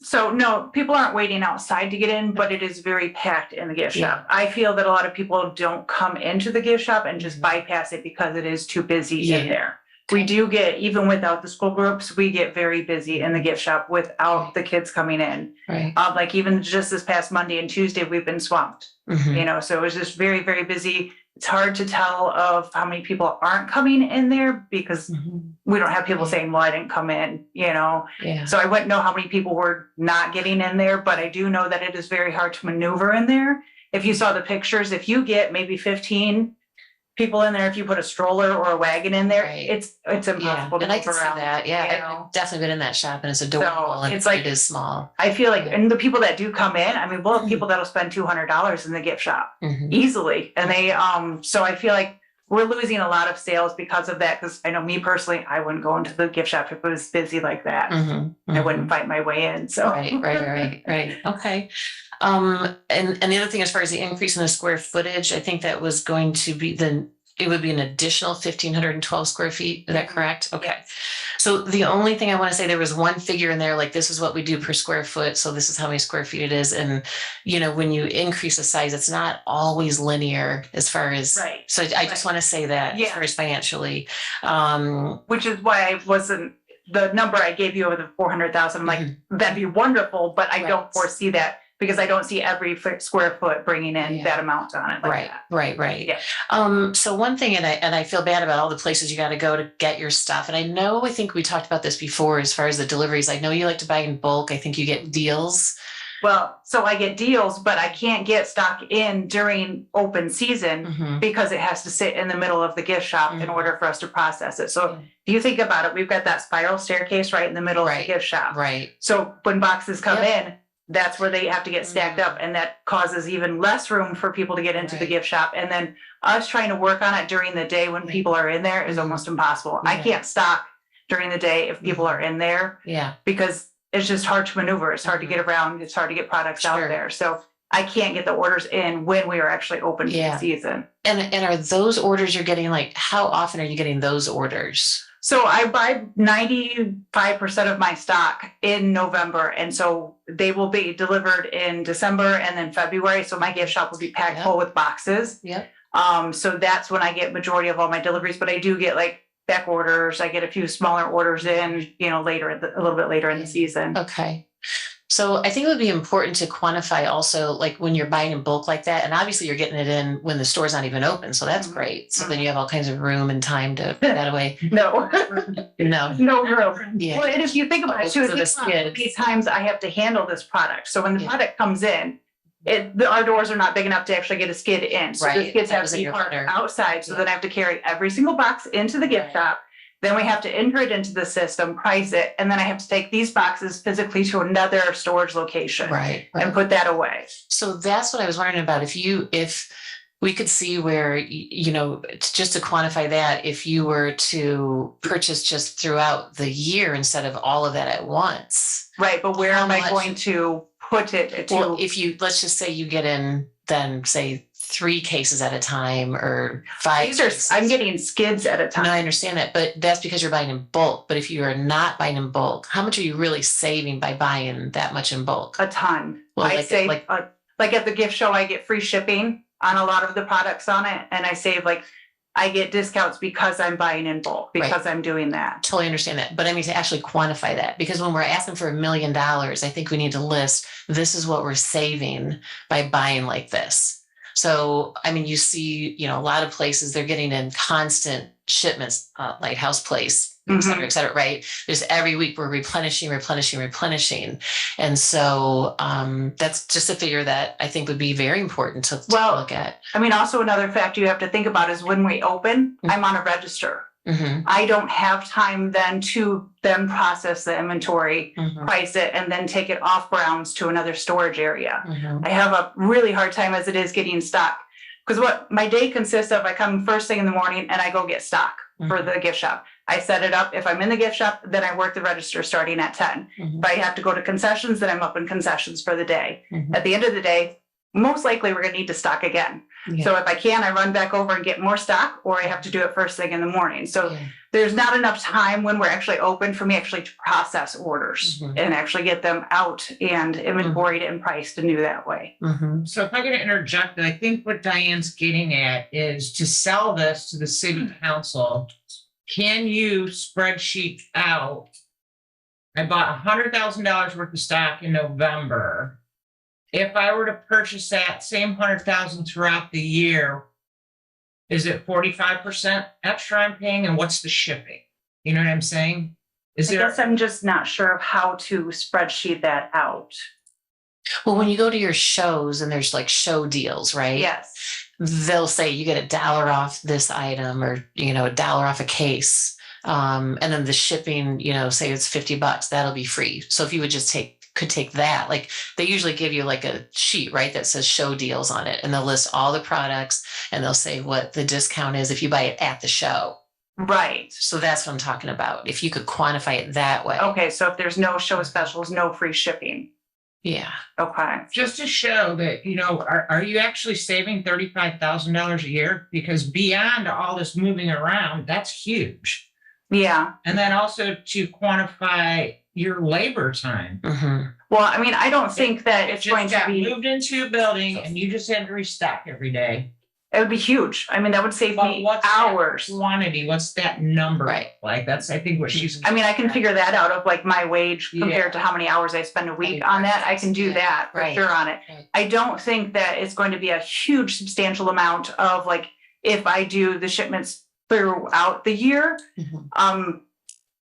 So no, people aren't waiting outside to get in, but it is very packed in the gift shop. I feel that a lot of people don't come into the gift shop and just bypass it because it is too busy in there. We do get, even without the school groups, we get very busy in the gift shop without the kids coming in. Right. Like even just this past Monday and Tuesday, we've been swamped, so it was just very, very busy. It's hard to tell of how many people aren't coming in there because we don't have people saying, well, I didn't come in, Yeah. So I wouldn't know how many people were not getting in there, but I do know that it is very hard to maneuver in there. If you saw the pictures, if you get maybe 15 people in there, if you put a stroller or a wagon in there, Right. it's impossible to And I move can see around. that. Yeah, I've definitely been in that shop, and it's adorable, and it's like- it is small. I feel like, and the people that do come in, I mean, we'll have people that'll spend $200 in the gift shop Mhm. easily. And they, so I feel like we're losing a lot of sales because of that. Cause I know me personally, I wouldn't go into the gift shop if it was busy like that. Mhm. I wouldn't fight my way in, so. Right. Okay. And the other thing, as far as the increase in the square footage, I think that was going to be it would be an additional 1,512 square feet. Is that correct? Okay. So the only thing I want to say, there was one figure in there, like this is what we do per square foot. So this is how many square feet it is. And, when you increase the size, it's not always linear as far as, Right. so I just want to say that as far as financially. Which is why I wasn't, the number I gave you over the 400,000, I'm like, that'd be wonderful, but I don't foresee that because I don't see every square foot bringing in that amount on it like that. Right. Yeah. So one thing, and I feel bad about all the places you got to go to get your stuff. And I think we talked about this before, as far as the deliveries. I know you like to buy in bulk. I think you get deals. Well, so I get deals, but I can't get stock in during open season because it has to sit in the middle of the gift shop in order for us to process it. So if you think about it, we've got that spiral staircase right in the middle of the gift shop. Right. So when boxes come in, that's where they have to get stacked up, and that causes even less room for people to get into the gift shop. And then us trying to work on it during the day when people are in there is almost impossible. I can't stock during the day if people are in there. Yeah. Because it's just hard to maneuver. It's hard to get around. It's hard to get products out there. So I can't get the orders in when we are actually open for the season. And are those orders you're getting, like, how often are you getting those orders? So I buy 95% of my stock in November. And so they will be delivered in December and then February. So my gift shop will be packed full with boxes. Yep. So that's when I get majority of all my deliveries, but I do get like back orders. I get a few smaller orders in, later, a little bit later in the season. Okay. So I think it would be important to quantify also, like when you're buying in bulk like that, and obviously you're getting it in when the store's not even open. So that's great. So then you have all kinds of room and time to put that away. No. No room. Yeah. Well, and if you think about it too, So the skid. these times I have to handle this product. So when the product comes in, our doors are not big enough to actually get a skid in. So the skids have to be parked outside. So then I have to carry every single box into the gift shop. Then we have to enter it into the system, price it, and then I have to take these boxes physically to another storage location. And put that away. So that's what I was wondering about. If we could see where, just to quantify that, if you were to purchase just throughout the year instead of all of that at once. Right, but where am I going to put it? Well, if let's just say you get in then say 3 cases at a time or 5. These are, I'm getting skids at a No, I time. understand that, but that's because you're buying in bulk. But if you are not buying in bulk, how much are you really saving by buying that much in bulk? A ton. Well, I like- save, like- like at the gift show, I get free shipping on a lot of the products on it. And I save like, I get discounts because I'm buying in bulk, because I'm doing that. Totally understand that. But I mean, to actually quantify that, because when we're asking for $1 million, I think we need to list, this is what we're saving by buying like this. So, I mean, you see, you know, a lot of places, they're getting in constant shipments, Lighthouse Place, et cetera, right? There's every week we're replenishing. And so that's just a figure that I think would be very important to look at. I mean, also another factor you have to think about is when we open, I'm on a register. I don't have time then to then process the inventory, price it, and then take it off grounds to another storage area. I have a really hard time as it is getting stock. Because what my day consists of, I come first thing in the morning and I go get stock for the gift shop. I set it up. If I'm in the gift shop, then I work the register starting at 10. If I have to go to concessions, then I'm up in concessions for the day. At the end of the day, most likely we're going to need to stock again. So if I can, I run back over and get more stock, or I have to do it first thing in the morning. So there's not enough time when we're actually open for me actually to process orders and actually get them out and inventoried and priced and do that way. So if I'm going to interject, I think what Diane's getting at is to sell this to the city council. Can you spreadsheet out? I bought $100,000 worth of stock in November. If I were to purchase that same 100,000 throughout the year, is it 45% extra I'm paying? And what's the shipping? You know what I'm saying? I guess I'm just not sure of how to spreadsheet that out. Well, when you go to your shows and there's like show deals, right? Yes. They'll say you get $1 off this item, or, you know, $1 off a case. And then the shipping, you know, say it's $50, that'll be free. So if you would just could take that, like they usually give you like a sheet, right, that says show deals on it, and they'll list all the products and they'll say what the discount is if you buy it at the show. Right. So that's what I'm talking about. If you could quantify it that way. Okay. So if there's no show specials, no free shipping. Yeah. Okay. Just to show that, you know, are you actually saving $35,000 a year? Because beyond all this moving around, that's huge. Yeah. And then also to quantify your labor time. Well, I mean, I don't think that It it's going just to got be, moved into a building and you just had to restock every day. it would be huge. I mean, that would save But me what's hours. that quantity? What's that number? Right. Like that's, I think, what she's. I mean, I can figure that out of like my wage compared to how many hours I spend a week on that. I can do that for Right. sure on it. Right. I don't think that it's going to be a huge substantial amount of like, if I do the shipments throughout the year.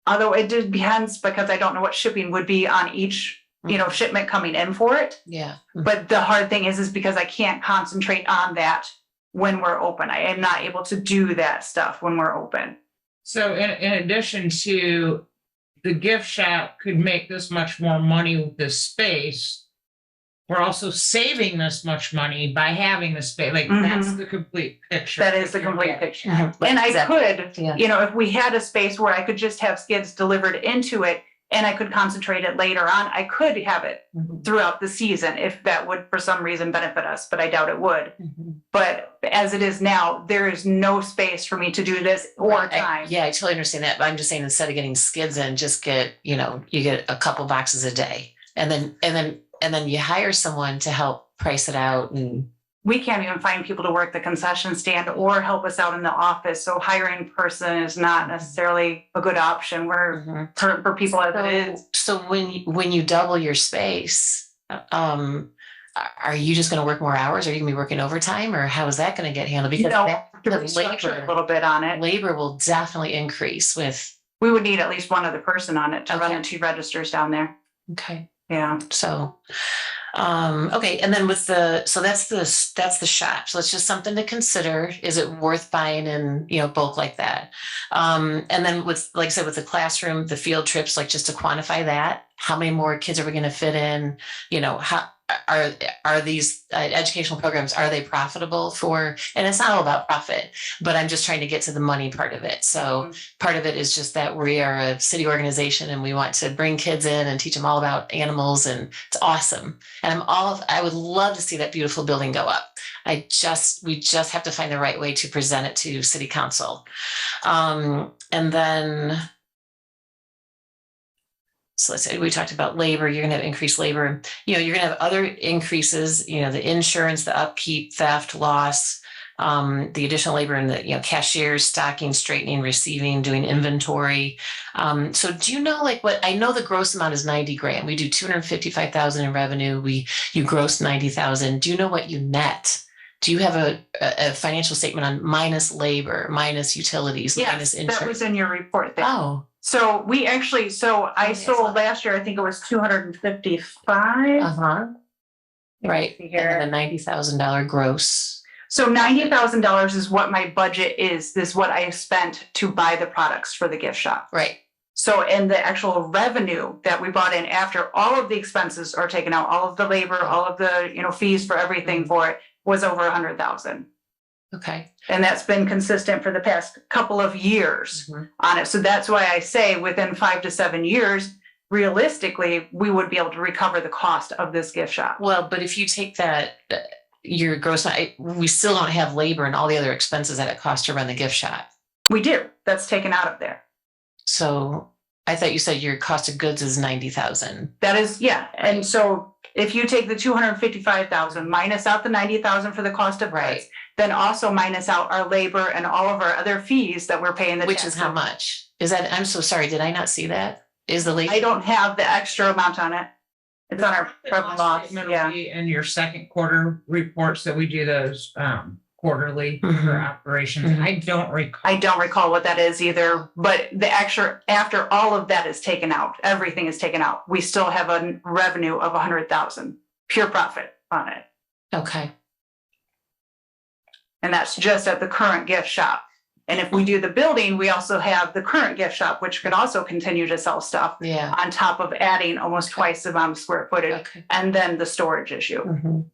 Although it depends because I don't know what shipping would be on each, you know, shipment coming in for it. Yeah. But the hard thing is because I can't concentrate on that when we're open. I am not able to do that stuff when we're open. So in addition to the gift shop could make this much more money with this space, we're also saving this much money by having the space. Like that's the complete picture. That is the complete picture. Mhm. And I Exactly. could, Yeah. you know, if we had a space where I could just have skids delivered into it and I could concentrate it later on, I could have it throughout the season if that would for some reason benefit us, but I doubt it would. But as it is now, there is no space for me to do this or time. Yeah, I totally understand that. But I'm just saying, instead of getting skids in, just get, you know, you get a couple boxes a day, and then you hire someone to help price it out. And We can't even find people to work the concession stand or help us out in the office. So hiring a person is not necessarily a good option where for people as it is. So when you double your space, are you just going to work more hours? Are you going to be working overtime, or how is that going to get handled? Because To restructure a little bit on it. labor will definitely increase with. We would need at least one other person on it to run Okay. the 2 registers down there. Okay. Yeah. So, okay. And then so that's the shop. So it's just something to consider. Is it worth buying in, you know, bulk like that? And then with, like I said, with the classroom, the field trips, like just to quantify that, how many more kids are we going to fit in? You know, how are these educational programs, are they profitable for, and it's not all about profit, but I'm just trying to get to the money part of it. So part of it is just that we are a city organization and we want to bring kids in and teach them all about animals, and it's awesome. And I would love to see that beautiful building go up. we just have to find the right way to present it to city council. And then, so let's say we talked about labor, you're gonna have increased labor, you're gonna have other increases, the insurance, the upkeep, theft, loss, the additional labor and the, cashiers, stocking, straightening, receiving, doing inventory. So do you know what, I know the gross amount is 90 grand. We do 255,000 in revenue. You gross 90,000. Do you know what you net? Do you have a financial statement on minus labor, minus utilities, minus insurance? That was in your report there. Oh. So we actually, I sold last year, I think it was 255. Uh-huh. Right. And then a $90,000 gross. So $90,000 is what my budget is. This is what I spent to buy the products for the gift shop. Right. So, and the actual revenue that we brought in after all of the expenses are taken out, all of the labor, all of the, fees for everything for it was over 100,000. Okay. And that's been consistent for the past couple of years on it. So that's why I say within 5 to 7 years, realistically, we would be able to recover the cost of this gift shop. Well, but if you take that, your gross, we still don't have labor and all the other expenses that it costs to run the gift shop. We do. That's taken out of there. So I thought you said your cost of goods is 90,000. That is, yeah. And so if you take the 255,000 minus out the 90,000 for the cost of goods, then also minus out our labor and all of our other fees that we're paying. Which is how much? Is that, I'm so sorry, did I not see that? Is the labor? I don't have the extra amount on it. It's on our profit loss. Statement will Yeah. be in your second quarter reports that we do those quarterly for operations. I don't recall. I don't recall what that is either, but the extra, after all of that is taken out, everything is taken out, we still have a revenue of 100,000 pure profit on it. Okay. And that's just at the current gift shop. And if we do the building, we also have the current gift shop, which can also continue to sell stuff on top of adding almost twice the amount of square footage and then the storage issue.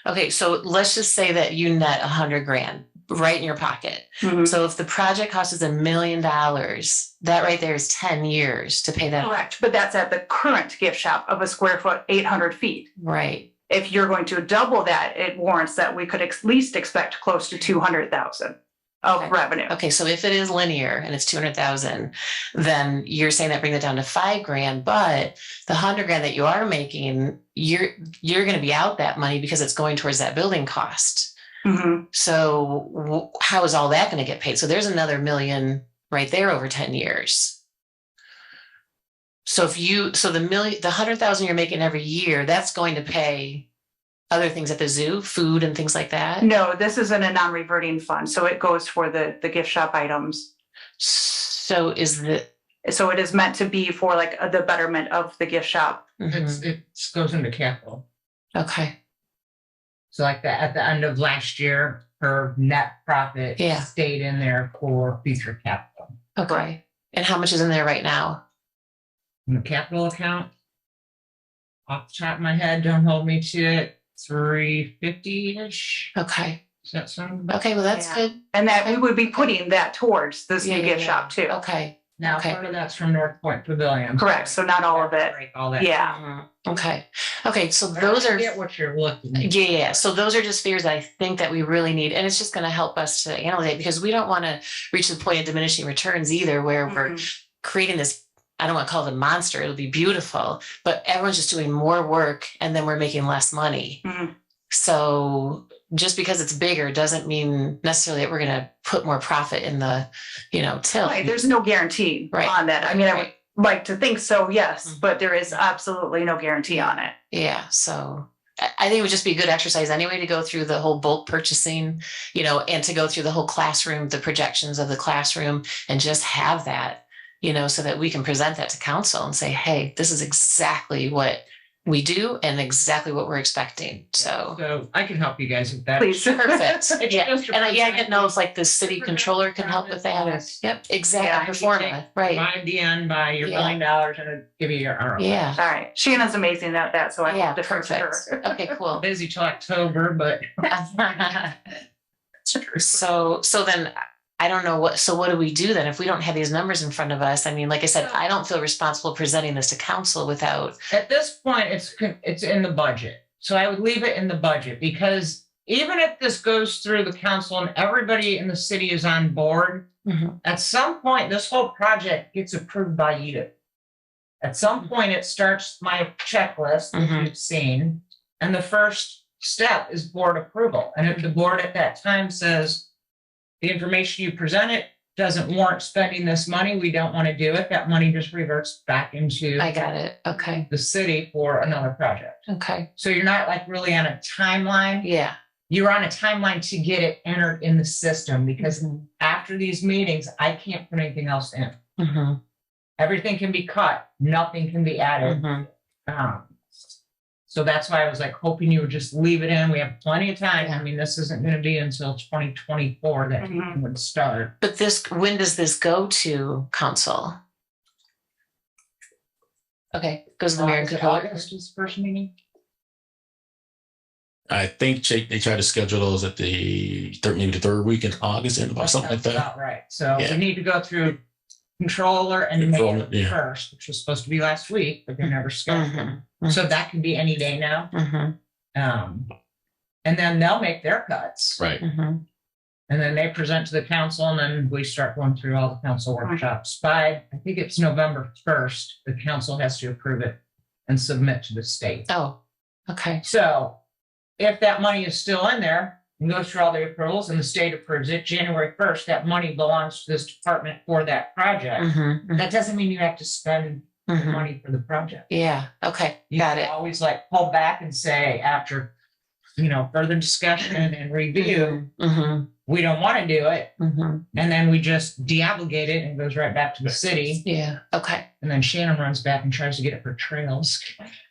Okay, so let's just say that you net 100 grand right in your pocket. So if the project cost is $1 million, that right there is 10 years to pay that. Correct, but that's at the current gift shop of a square foot, 800 feet. Right. If you're going to double that, it warrants that we could at least expect close to 200,000 of revenue. Okay, so if it is linear and it's 200,000, then you're saying that bring it down to 5 grand, but the 100 grand that you are making, you're going to be out that money because it's going towards that building cost. So how is all that going to get paid? So there's another $1 million right there over 10 years. So the 100,000 you're making every year, that's going to pay other things at the zoo, food and things like that? No, this isn't a non-reverting fund, so it goes for the gift shop items. So it is meant to be for like the betterment of the gift shop. It goes into capital. Okay. So like that at the end of last year, her net profit stayed in there for future capital. Okay. And how much is in there right now? In the capital account, off the top of my head, don't hold me to it. 350-ish. Okay. Does that sound about? Okay, well, that's good. And that we would be putting that towards this new gift shop too. Okay. Now, part of that's from North Point Pavilion. Correct. So not all of it. All that. Yeah. Okay. Okay. So those are. Get what you're looking at. Yeah. So those are just figures that I think that we really need. And it's just going to help us to analyze because we don't want to reach the point of diminishing returns either, where we're creating this, I don't want to call it a monster. It'll be beautiful, but everyone's just doing more work and then we're making less money. So just because it's bigger doesn't mean necessarily that we're going to put more profit in the, till. Right. There's no guarantee on that. I mean, I would like to think so, yes, but there is absolutely no guarantee on it. Yeah. So I think it would just be a good exercise anyway to go through the whole bulk purchasing, and to go through the whole classroom, the projections of the classroom and just have that. So that we can present that to council and say, hey, this is exactly what we do and exactly what we're expecting. So I can help you guys with that. Please. Perfect. And I didn't know if like the city controller can help with that. Yep, exactly. Performa, right. Find the end by your $1 million and it'll give you your ROI. Yeah. All right. Shannon's amazing at that. So I defer to her. Okay, cool. Busy till October, but. So then I don't know what do we do then if we don't have these numbers in front of us? I mean, like I said, I don't feel responsible presenting this to council without. At this point, it's in the budget. So I would leave it in the budget because even if this goes through the council and everybody in the city is on board, Mhm. at some point, this whole project gets approved by you. At some point, it starts my checklist, which Mhm. you've seen, and the first step is board approval. And if the board at that time says the information you presented doesn't warrant spending this money, we don't want to do it, that money just reverts back into I got it. Okay. the city for another project. Okay. So you're not like really on a timeline. Yeah. You're on a timeline to get it entered in the system because after these meetings, I can't put anything else in. Mm-hmm. Everything can be cut, nothing can be added. Mm-hmm. So that's why I was like hoping you would just leave it in. We have plenty of time. Yeah. I mean, this isn't going to be until 2024 that Mhm. it would start. But when does this go to council? Okay, goes to the mayor and controller. August is the first meeting. I think they try to schedule those at maybe the third week in August or something like That's that. about right. So Yeah. we need to go through controller and Controller, mayor yeah. first, which was supposed to be last week, but they never scheduled. Mhm. So that can be any day now. Mm-hmm. And then they'll make their cuts. Right. Mm-hmm. And then they present to the council and then we start going through all the council workshops. By, I think it's November 1st, the council has to approve it and submit to the state. Oh, okay. So if that money is still in there and goes through all the approvals and the state approves it, January 1st, that money belongs to this department for that project. Mm-hmm. That doesn't mean you have to spend the Mm-hmm. money for the project. Yeah. Okay. You Got can it. always like pull back and say after, further discussion and review, Mm-hmm. we don't want to do it. Mm-hmm. And then we just deobligate it and it goes right back to the city. Yeah. Okay. And then Shannon runs back and tries to get it for trails.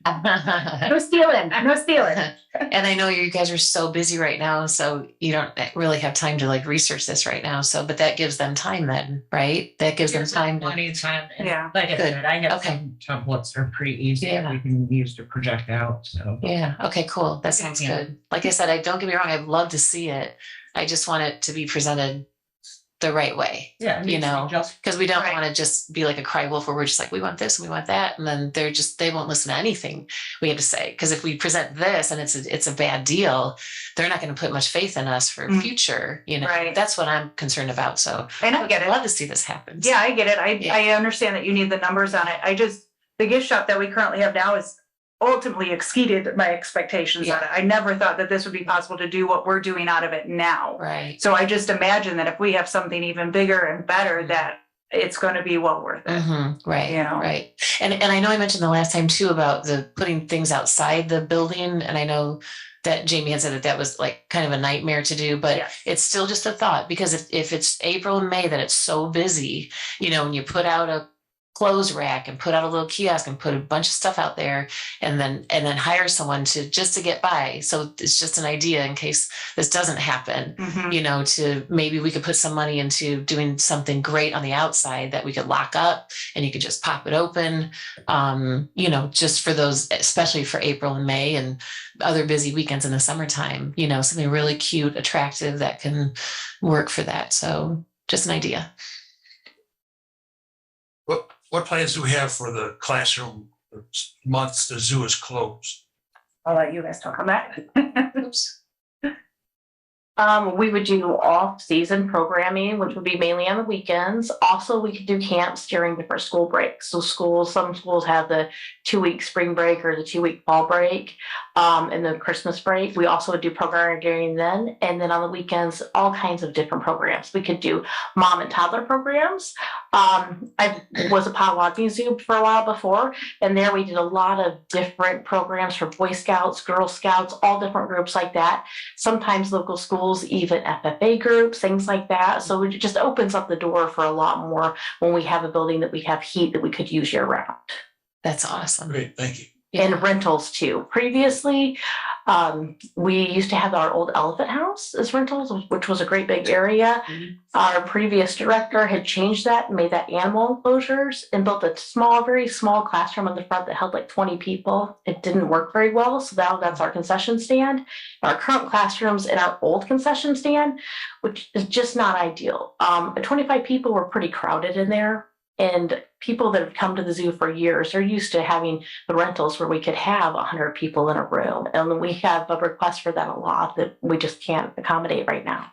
No stealing, no stealing. And I know you guys are so busy right now, so you don't really have time to like research this right now. So, but that gives them time then, right? That gives them time to. Plenty of time. And Yeah. Like I Good. said, I have Okay. some templates that are pretty easy Yeah. that we can use to project out. So Yeah. Okay, cool. That sounds Yeah. good. Like I said, don't get me wrong. I'd love to see it. I just want it to be presented the right way, yeah, it needs to be just because we don't Right. want to just be like a cry wolf where we're just like, we want this and we want that. And then they won't listen to anything we have to say. Because if we present this and it's a bad deal, they're not going to put much faith in us for Mhm. future, Right. That's what I'm concerned about. So And I get I'd it. love to see this happen. Yeah, I get it. Yeah. I understand that you need the numbers on it. The gift shop that we currently have now is ultimately exceeded my expectations on it. I never thought that this would be possible to do what we're doing out of it now. Right. So I just imagine that if we have something even bigger and better, that it's going to be well worth it. Mm-hmm. Right. You know? Right. And I know I mentioned the last time too about the putting things outside the building. And I know that Jamie had said that was like kind of a nightmare to do, but Yes. it's still just a thought, because if it's April and May that it's so busy, when you put out a clothes rack and put out a little kiosk and put a bunch of stuff out there and then hire someone to get by. So it's just an idea in case this doesn't happen, Mhm. to maybe we could put some money into doing something great on the outside that we could lock up and you could just pop it open, just for those, especially for April and May and other busy weekends in the summertime, something really cute, attractive that can work for that. So just an idea. What plans do we have for the classroom months the zoo is closed? I'll let you guys talk on that. Oops. We would do off-season programming, which would be mainly on the weekends. Also, we could do camps during different school breaks. So some schools have the 2-week spring break or the 2-week fall break, and the Christmas break. We also would do programming during then. And then on the weekends, all kinds of different programs. We could do mom and toddler programs. I was a Potawatomi Zoo for a while before, and there we did a lot of different programs for Boy Scouts, Girl Scouts, all different groups like that. Sometimes local schools, even FFA groups, things like that. So it just opens up the door for a lot more when we have a building that we have heat that we could use year round. That's awesome. Great, thank you. And rentals too. Previously, we used to have our old elephant house as rentals, which was a great big area. Our previous director had changed that and made that animal enclosures and built a very small classroom on the front that held like 20 people. It didn't work very well, so now that's our concession stand. Our current classrooms in our old concession stand, which is just not ideal. 25 people were pretty crowded in there. And people that have come to the zoo for years are used to having the rentals where we could have 100 people in a room. And we have a request for that a lot that we just can't accommodate right now.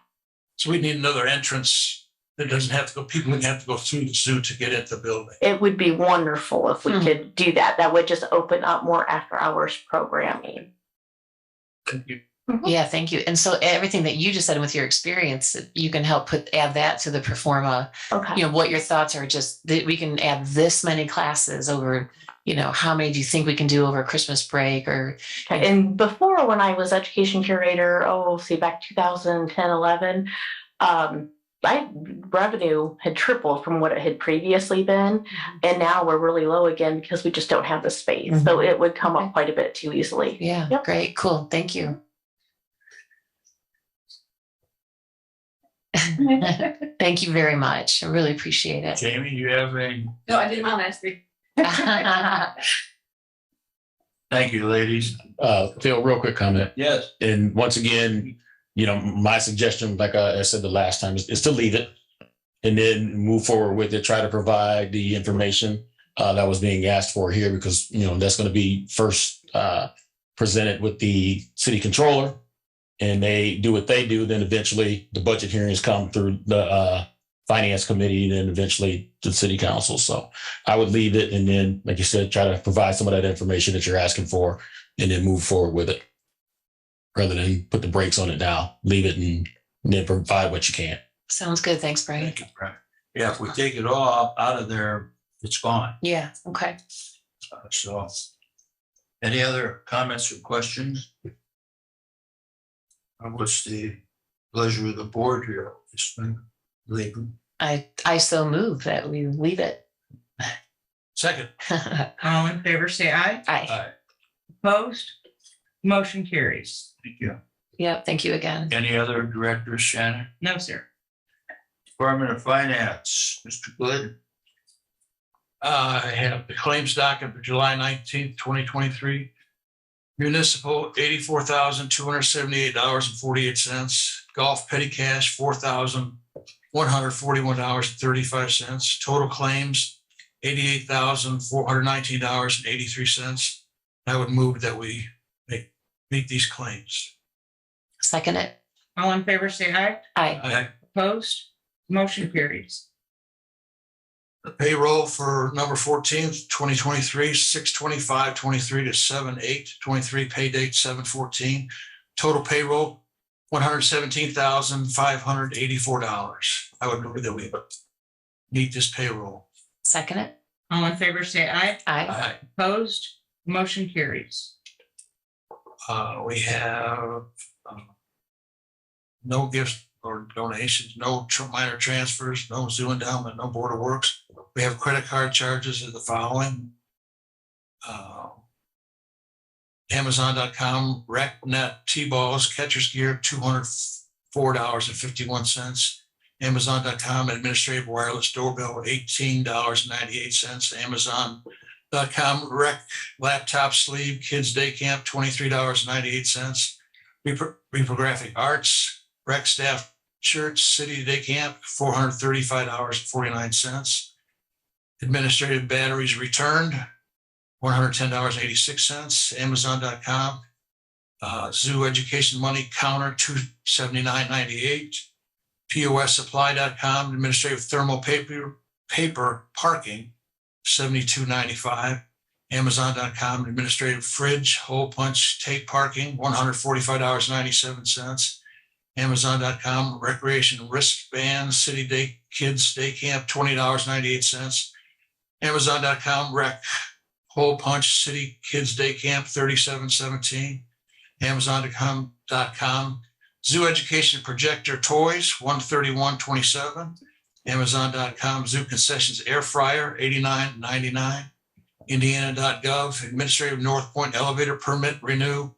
So we need another entrance that doesn't have to go, people wouldn't have to go through the zoo to get into the building. It would be wonderful if we could do that. That would just open up more after hours programming. Thank you. Yeah, thank you. And so everything that you just said with your experience, you can help add that to the Performa. Okay. You know, what your thoughts are, just that we can add this many classes over, you know, how many do you think we can do over Christmas break or? Okay. And before, when I was education curator, back 2010, 11, my revenue had tripled from what it had previously been. And now we're really low again because we just don't have the space. So it would come up quite a bit too easily. Yeah. Yep. Great. Cool. Thank you. Thank you very much. I really appreciate it. Jamie, you have a, No, I did my last week. thank you, ladies. Phil, real quick comment. Yes. And once again, you know, my suggestion, like I said the last time, is to leave it and then move forward with it. Try to provide the information that was being asked for here, because, you know, that's going to be first presented with the city controller, and they do what they do. Then eventually the budget hearings come through the finance committee, then eventually the city council. So I would leave it. And then, like you said, try to provide some of that information that you're asking for and then move forward with it, rather than put the brakes on it now. Leave it and then provide what you can. Sounds good. Thanks, Brian. Thank you, Brian. Yeah, if we take it all out of there, it's gone. Yeah. Okay. So any other comments or questions? What's the pleasure of the board here? This thing, legal. I so move that we leave it. Second. All in favor, say aye. Aye. Opposed? Motion carries. Thank you. Yeah. Thank you again. Any other directors, Shannon? No, sir. Department of Finance, Mr. Glidden. I have the claims docket for July 19th, 2023. Municipal, $84,278.48. Golf petty cash, $4,141.35. Total claims, $88,419.83. I would move that we meet these claims. Second it. All in favor, say aye. Aye. Opposed? Motion carries. The payroll for number 14, 2023, 6/25/23 to 7/8/23, pay date 7/14. Total payroll, $117,584. I would move that we meet this payroll. Second it. All in favor, say aye. Aye. Opposed? Motion carries. We have no gifts or donations, no minor transfers, no zoo endowment, no Board of Works. We have credit card charges of the following. Amazon.com, RecNet T-Balls, catcher's gear, $204.51. Amazon.com, administrative wireless doorbell, $18.98. Amazon.com, Rec laptop sleeve, kids day camp, $23.98. Reprographic arts, Rec staff shirts, city day camp, $435.49. Administrative batteries returned, $110.86. Amazon.com, zoo education money counter, $279.98. POSsupply.com, administrative thermal paper parking, $72.95. Amazon.com, administrative fridge, hole punch, tape parking, $145.97. Amazon.com, recreation wristband, city day kids day camp, $20.98. Amazon.com, rec hole punch, city kids day camp, $37.17. Amazon.com, zoo education projector toys, $131.27. Amazon.com, zoo concessions air fryer, $89.99. Indiana.gov, administrative North Point elevator permit renew,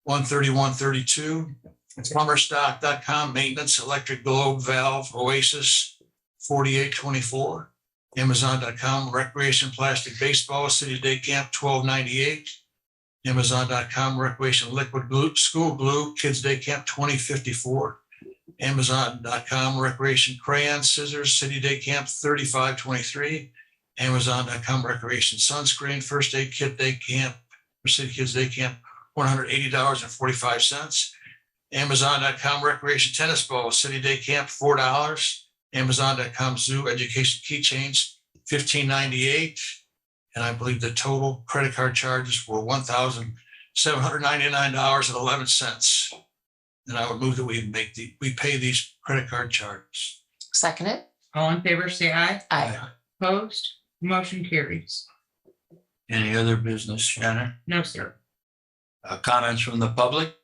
$131.32. Plumberstock.com, maintenance electric globe valve Oasis, $48.24. Amazon.com, recreation plastic baseball city day camp, $12.98. Amazon.com, recreation liquid glue school glue kids day camp, $20.54. Amazon.com, recreation crayon scissors city day camp, $35.23. Amazon.com recreation sunscreen, first aid kit day camp, for City Kids Day Camp, $180.45. Amazon.com recreation tennis ball, City Day Camp, $4. Amazon.com zoo education keychains, $15.98. And I believe the total credit card charges were $1,799.11. And I would move that we pay these credit card charges. Second it. All in favor, say aye. Aye. Opposed? Motion carries. Any other business, Shannon? No, sir. Comments from the public?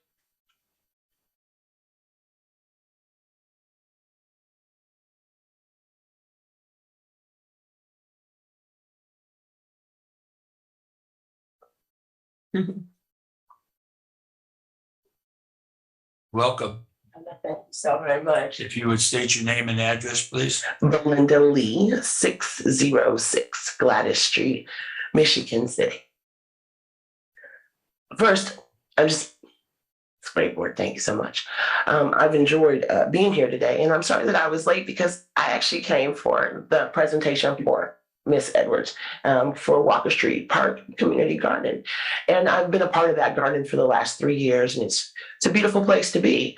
Welcome. Thank you so very much. If you would state your name and address, please. Belinda Lee, 606 Gladys Street, Michigan City. First, it's a great word. Thank you so much. I've enjoyed being here today, and I'm sorry that I was late because I actually came for the presentation for Miss Edwards for Walker Street Park Community Garden. And I've been a part of that garden for the last 3 years, and it's a beautiful place to be.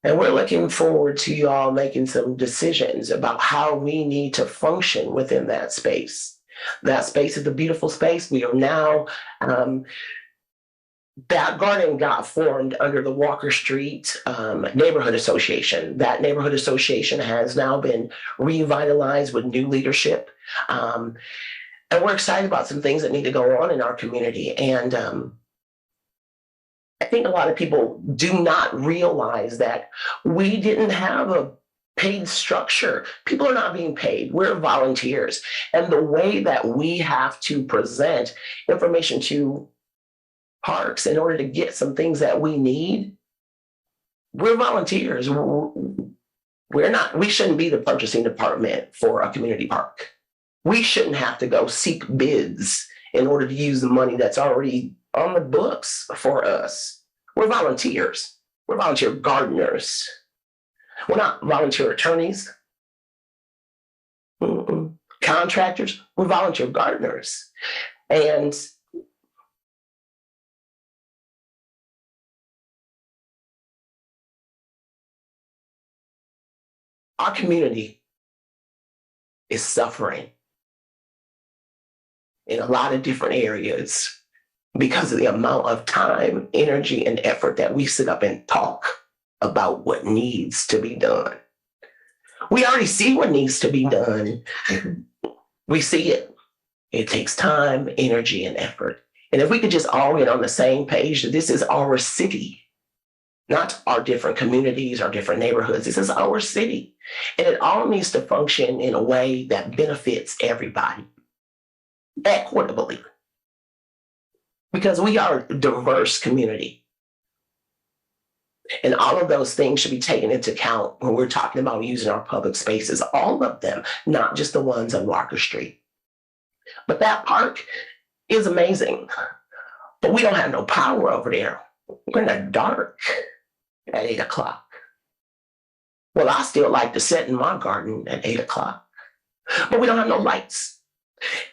And we're looking forward to you all making some decisions about how we need to function within that space. That space is a beautiful space. We are now, that garden got formed under the Walker Street Neighborhood Association. That neighborhood association has now been revitalized with new leadership. And we're excited about some things that need to go on in our community. And I think a lot of people do not realize that we didn't have a paid structure. People are not being paid. We're volunteers. And the way that we have to present information to parks in order to get some things that we need, we're volunteers. We shouldn't be the purchasing department for a community park. We shouldn't have to go seek bids in order to use the money that's already on the books for us. We're volunteers. We're volunteer gardeners. We're not volunteer attorneys, contractors. We're volunteer gardeners. And our community is suffering in a lot of different areas because of the amount of time, energy, and effort that we sit up and talk about what needs to be done. We already see what needs to be done. We see it. It takes time, energy, and effort. And if we could just all get on the same page that this is our city, not our different communities, our different neighborhoods, this is our city. And it all needs to function in a way that benefits everybody equitably. Because we are a diverse community. And all of those things should be taken into account when we're talking about using our public spaces, all of them, not just the ones on Walker Street. But that park is amazing. But we don't have no power over there. We're in the dark at 8 o'clock. Well, I still like to sit in my garden at 8 o'clock. But we don't have no lights.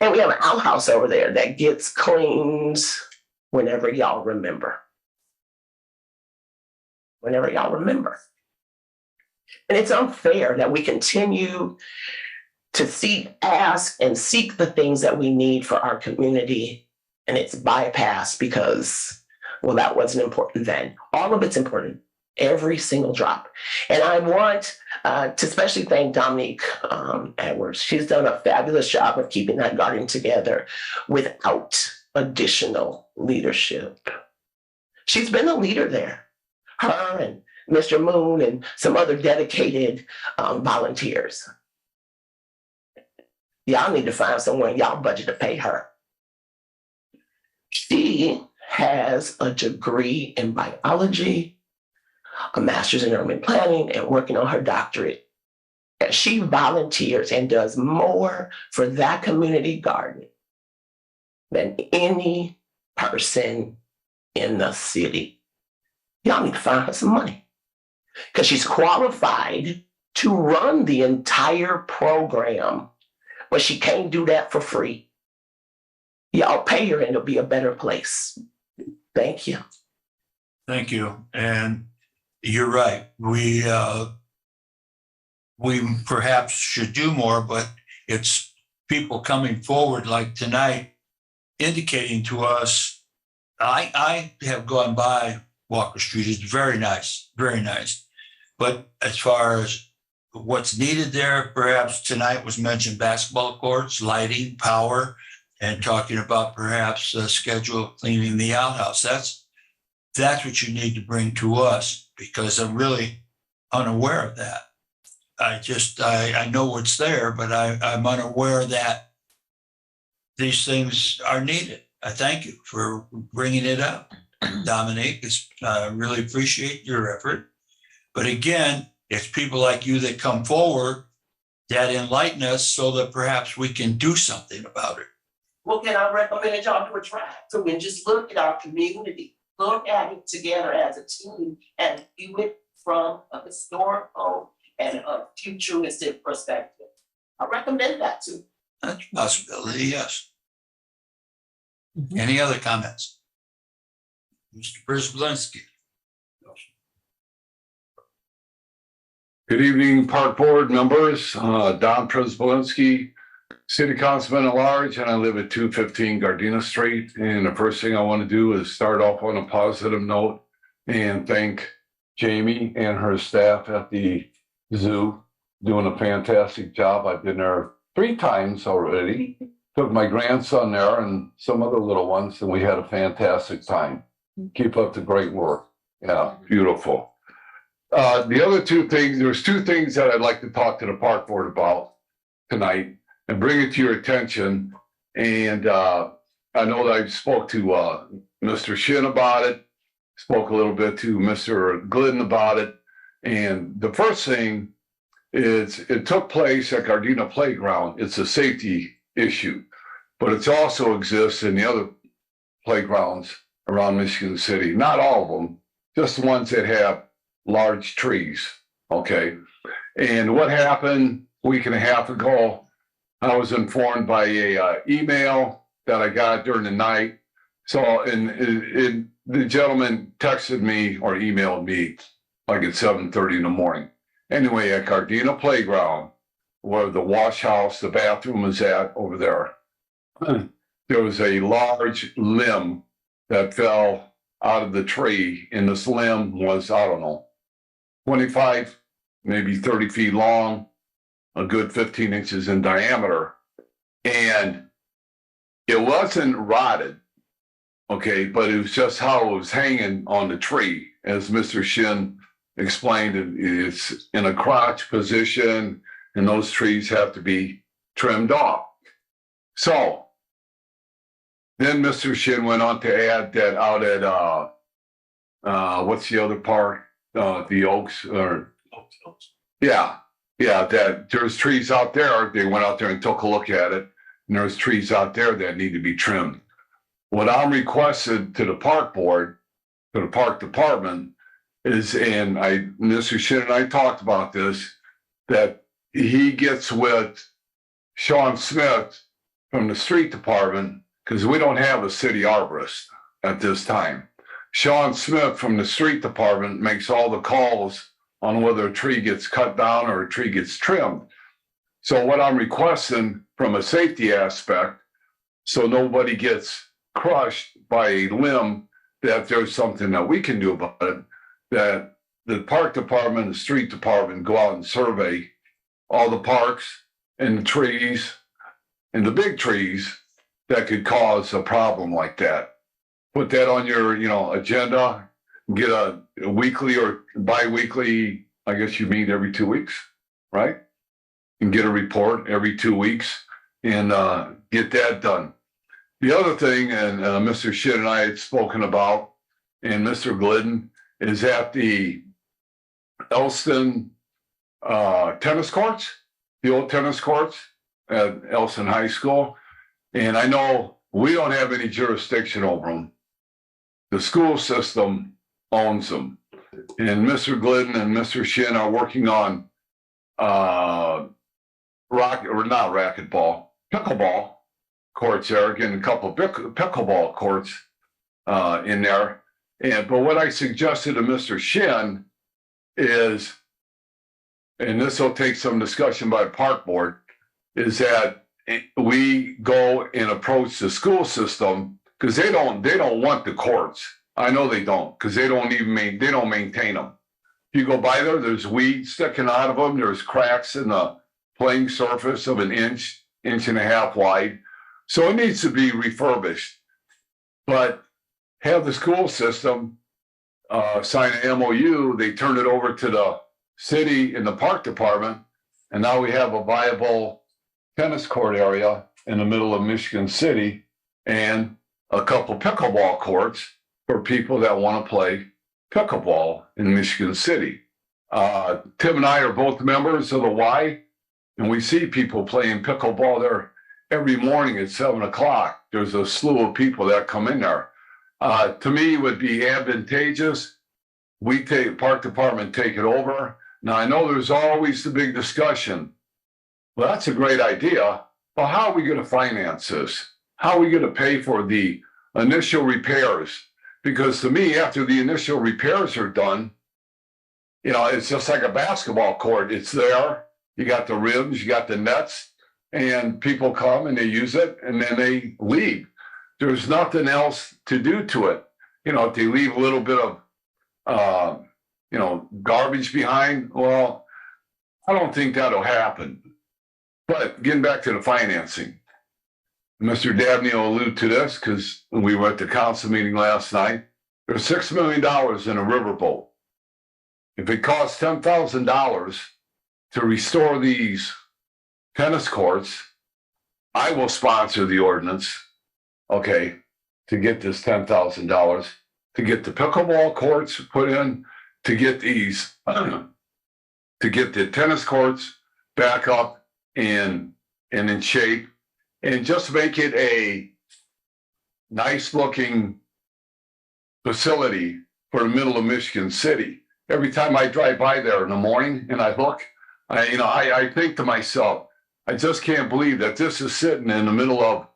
And we have an outhouse over there that gets cleaned whenever y'all remember. Whenever y'all remember. And it's unfair that we continue to ask and seek the things that we need for our community, and it's bypassed because, well, that wasn't important then. All of it's important. Every single drop. And I want to especially thank Dominique Edwards. She's done a fabulous job of keeping that garden together without additional leadership. She's been a leader there. Her and Mr. Moon and some other dedicated volunteers. Y'all need to find somewhere in y'all budget to pay her. She has a degree in biology, a master's in urban planning, and working on her doctorate. And she volunteers and does more for that community garden than any person in the city. Y'all need to find her some money because she's qualified to run the entire program but she can't do that for free. Y'all pay her and it'll be a better place. Thank you. Thank you. And you're right. We perhaps should do more, but it's people coming forward like tonight indicating to us, I have gone by Walker Street. It's very nice, very nice. But as far as what's needed there, perhaps tonight was mentioned basketball courts, lighting, power, and talking about perhaps a schedule of cleaning the outhouse. That's what you need to bring to us, because I'm really unaware of that. I know it's there, but I'm unaware that these things are needed. I thank you for bringing it up, Dominique. I really appreciate your effort. But again, it's people like you that come forward that enlighten us so that perhaps we can do something about it. Well, can I recommend y'all do a drive through and just look at our community, look at it together as a team and view it from a historical and a futuristic perspective. I recommend that too. That's a possibility, yes. Any other comments? Mr. Przybylski. Good evening, Park Board members. Don Przybylski, City Councilman at Large, and I live at 215 Gardena Street. And the first thing I want to do is start off on a positive note and thank Jamie and her staff at the zoo, doing a fantastic job. I've been there 3 times already. Took my grandson there and some other little ones, and we had a fantastic time. Keep up the great work. Yeah, beautiful. The other 2 things, there's 2 things that I'd like to talk to the Park Board about tonight and bring it to your attention. And I know that I spoke to Mr. Shin about it, spoke a little bit to Mr. Glidden about it. And the first thing is it took place at Gardena Playground. It's a safety issue, but it also exists in the other playgrounds around Michigan City. Not all of them, just the ones that have large trees. Okay. And what happened a week and a half ago, I was informed by a email that I got during the night. So, and the gentleman texted me or emailed me like at 7:30 in the morning. Anyway, at Gardena Playground, where the wash house, the bathroom is at over there, there was a large limb that fell out of the tree. And this limb was, I don't know, 25, maybe 30 feet long, a good 15 inches in diameter. And it wasn't rotted, okay, but it was just how it was hanging on the tree. As Mr. Shin explained, it's in a crotch position, and those trees have to be trimmed off. So then Mr. Shin went on to add that out at what's the other park? The Oaks, or yeah, that there's trees out there. They went out there and took a look at it, and there's trees out there that need to be trimmed. What I'm requested to the Park Board, to the Park Department, is, and Mr. Shin and I talked about this, that he gets with Sean Smith from the street department, because we don't have a city arborist at this time. Sean Smith from the street department makes all the calls on whether a tree gets cut down or a tree gets trimmed. So what I'm requesting from a safety aspect, so nobody gets crushed by a limb, that there's something that we can do about it, that the park department, the street department go out and survey all the parks and the trees and the big trees that could cause a problem like that. Put that on your, agenda, get a weekly or bi-weekly, I guess you meet every 2 weeks, right? And get a report every 2 weeks and get that done. The other thing, and Mr. Shin and I had spoken about, and Mr. Glidden, is at the Elston tennis courts, the old tennis courts at Elston High School. And I know we don't have any jurisdiction over them. The school system owns them. And Mr. Glidden and Mr. Shin are working on pickleball courts there, getting a couple of pickleball courts in there. But what I suggested to Mr. Shin is, and this will take some discussion by park board, is that we go and approach the school system, because they don't want the courts. I know they don't, because they don't maintain them. You go by there, there's weeds sticking out of them. There's cracks in the playing surface of an inch and a half wide. So it needs to be refurbished. But have the school system sign an MOU, they turn it over to the city and the park department, and now we have a viable tennis court area in the middle of Michigan City and a couple pickleball courts for people that want to play pickleball in Michigan City. Tim and I are both members of the Y, and we see people playing pickleball there every morning at 7 o'clock. There's a slew of people that come in there. To me, it would be advantageous. Park department take it over. Now, I know there's always the big discussion. Well, that's a great idea. But how are we going to finance this? How are we going to pay for the initial repairs? Because to me, after the initial repairs are done, it's just like a basketball court. It's there. You got the rims, you got the nets, and people come and they use it and then they leave. There's nothing else to do to it. If they leave a little bit of, garbage behind, well, I don't think that'll happen. But getting back to the financing, Mr. Dabney will allude to this because we were at the council meeting last night. There's $6 million in a riverboat. If it costs $10,000 to restore these tennis courts, I will sponsor the ordinance, to get this $10,000, to get the pickleball courts put in, to get these, to get the tennis courts back up and in shape, and just make it a nice looking facility for the middle of Michigan City. Every time I drive by there in the morning and I look, I think to myself, I just can't believe that this is sitting in the middle of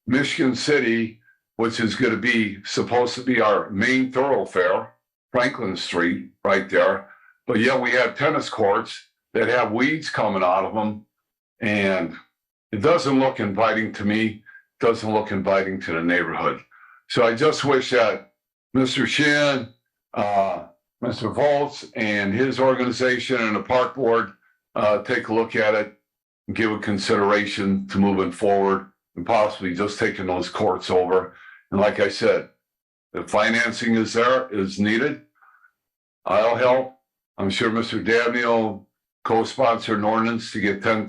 Michigan City, which is going to be supposed to be our main thoroughfare, Franklin Street, right there. But yet we have tennis courts that have weeds coming out of them, and it doesn't look inviting to me. It doesn't look inviting to the neighborhood. So I just wish that Mr. Shin, Mr. Volz, and his organization and the park board take a look at it and give it consideration to moving forward and possibly just taking those courts over. And like I said, the financing is needed. I'll help. I'm sure Mr. Dabney will co-sponsor an ordinance to get $10,000,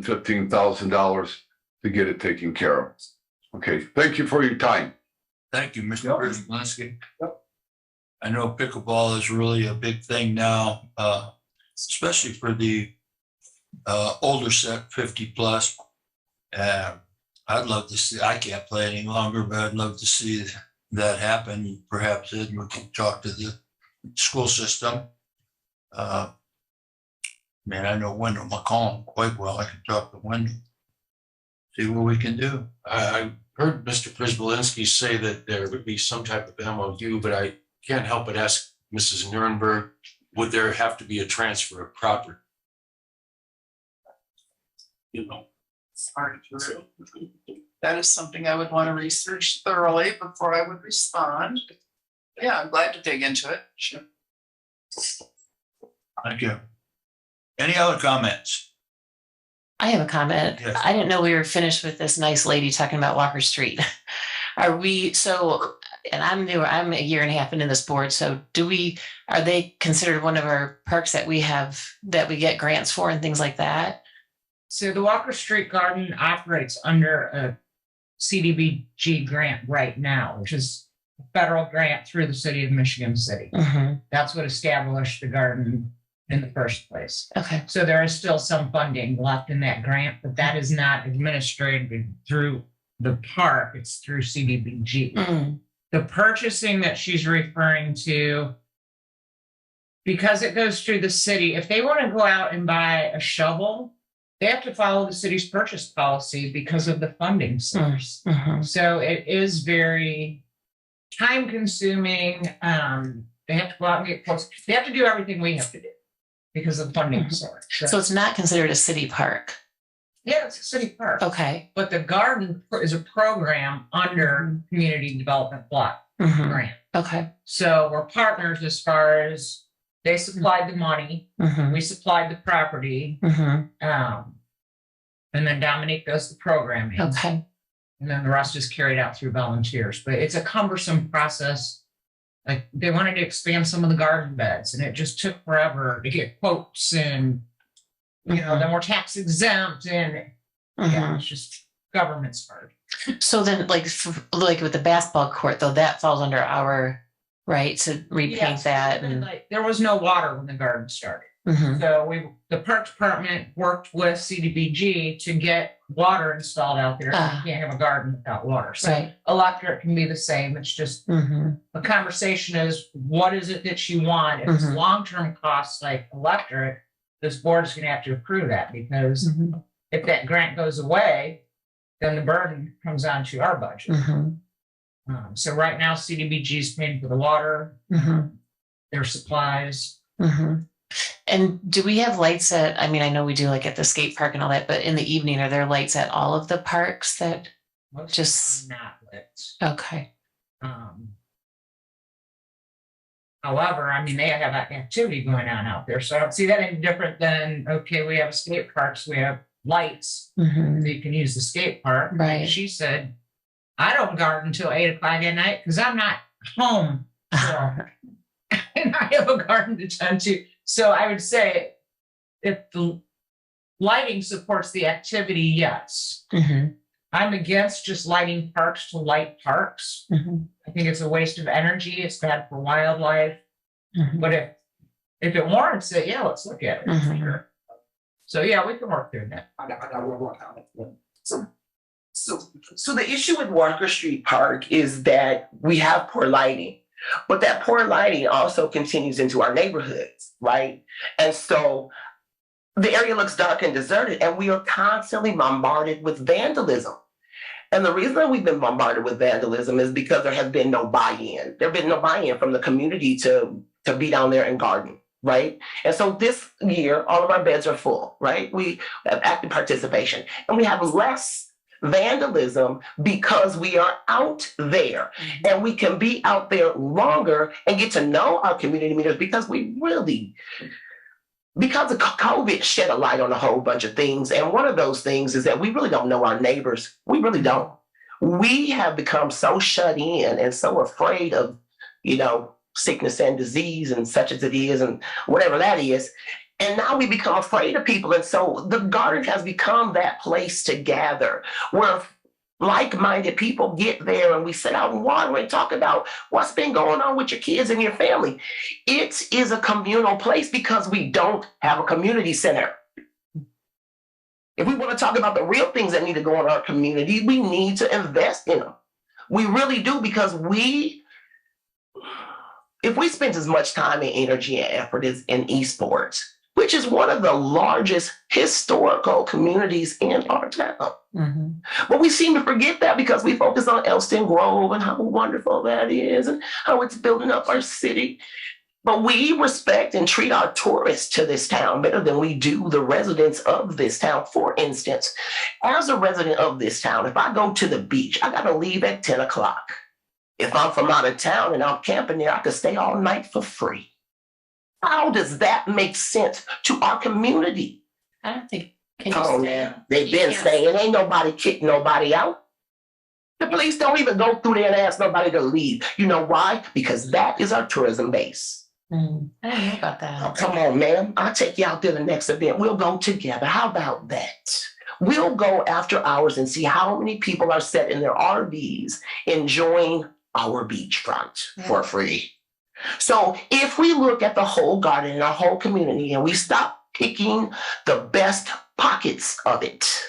$15,000 to get it taken care of. Okay, thank you for your time. Thank you, Mr. Brzezinski. I know pickleball is really a big thing now, especially for the older set, 50 plus. I'd love to see, I can't play any longer, but I'd love to see that happen. Perhaps Ed, we can talk to the school system. I know Wendell McCollum quite well. I can talk to Wendell, see what we can do. I heard Mr. Przybylski say that there would be some type of MOU, but I can't help but ask Mrs. Nuremberg, would there have to be a transfer of property? Sorry, Drew. That is something I would want to research thoroughly before I would respond. Yeah, I'm glad to dig into it. Sure. Thank you. Any other comments? I have a comment. Yes. I didn't know we were finished with this nice lady talking about Walker Street. And I'm new, I'm a year and a half into this board. So are they considered one of our parks that we get grants for and things like that? So the Walker Street Garden operates under a CDBG grant right now, which is a federal grant through the city of Michigan City. Mm-hmm. That's what established the garden in the first place. Okay. So there is still some funding left in that grant, but that is not administered through the park. It's through CDBG. Mm-hmm. The purchasing that she's referring to, because it goes through the city, if they want to go out and buy a shovel they have to follow the city's purchase policy because of the funding source. So it is very time consuming. They have to go out and get quotes. They have to do everything we have to do because of funding source. So it's not considered a city park. Yeah, it's a city park. Okay. But the garden is a program under Community Development Block Grant. Okay. So we're partners as far as they supplied the money, we supplied the property, and then Dominique does the programming. Okay. And then the rest is carried out through volunteers. But it's a cumbersome process. Like they wanted to expand some of the garden beds, and it just took forever to get quotes, and then we're tax exempt, and yeah, it's just government's hard. So then, like with the basketball court, though, that falls under our right to repaint that. And like there was no water when the garden started. So the park department worked with CDBG to get water installed out there. You can't have a garden without water. So electric can be the same. It's just the conversation is, what is it that you want? If it's long-term costs like electric, this board is going to have to approve that, because if that grant goes away, then the burden comes onto our budget. So right now, CDBG is paying for the water, their supplies. And do we have lights at, I mean, I know we do like at the skate park and all that, but in the evening, are there lights at all of the parks that just not lit? Okay. However, I mean, they have that activity going on out there. So I don't see that any different than, okay, we have a skate park, so we have lights, so you can use the skate park. Right. She said, I don't garden until 8 o'clock at night because I'm not home. So, and I have a garden to tend to. So I would say if the lighting supports the activity, yes. I'm against just lighting parks to light parks. I think it's a waste of energy. It's bad for wildlife. But if it warrants it, yeah, let's look at it. Sure. So yeah, we can work through that. I got one more comment. So the issue with Walker Street Park is that we have poor lighting, but that poor lighting also continues into our neighborhoods, right? And so the area looks dark and deserted, and we are constantly bombarded with vandalism. And the reason that we've been bombarded with vandalism is because there has been no buy-in. There has been no buy-in from the community to be down there and garden, right? And so this year, all of our beds are full, right? We have active participation, and we have less vandalism because we are out there, and we can be out there longer and get to know our community members, because we really, because of COVID, shed a light on a whole bunch of things. And one of those things is that we really don't know our neighbors. We really don't. We have become so shut in and so afraid of, sickness and disease and such as it is and whatever that is. And now we become afraid of people. And so the garden has become that place to gather where like-minded people get there, and we sit out and water and talk about what's been going on with your kids and your family. It is a communal place because we don't have a community center. If we want to talk about the real things that need to go in our community, we need to invest in them. We really do, because if we spend as much time and energy and effort as in esports, which is one of the largest historical communities in our town. But we seem to forget that because we focus on Elston Grove and how wonderful that is and how it's building up our city. But we respect and treat our tourists to this town better than we do the residents of this town. For instance, as a resident of this town, if I go to the beach, I got to leave at 10 o'clock. If I'm from out of town and I'm camping there, I could stay all night for free. How does that make sense to our community? I don't think. Oh, man. They've been saying ain't nobody kick nobody out. The police don't even go through there and ask nobody to leave. You know why? Because that is our tourism base. I didn't know about that. Oh, come on, ma'am. I'll take you out to the next event. We'll go together. How about that? We'll go after hours and see how many people are set in their RVs enjoying our beachfront for free. So if we look at the whole garden and our whole community, and we stop picking the best pockets of it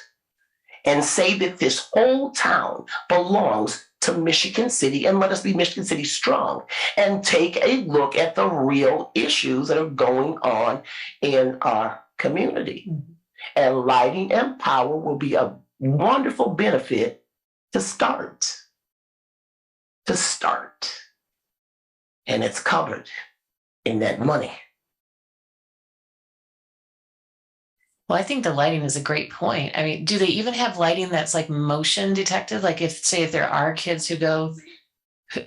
and say that this whole town belongs to Michigan City, and let us be Michigan City strong, and take a look at the real issues that are going on in our community. And lighting and power will be a wonderful benefit to start. And it's covered in that money. Well, I think the lighting is a great point. I mean, do they even have lighting that's like motion detected? Like if there are kids who go to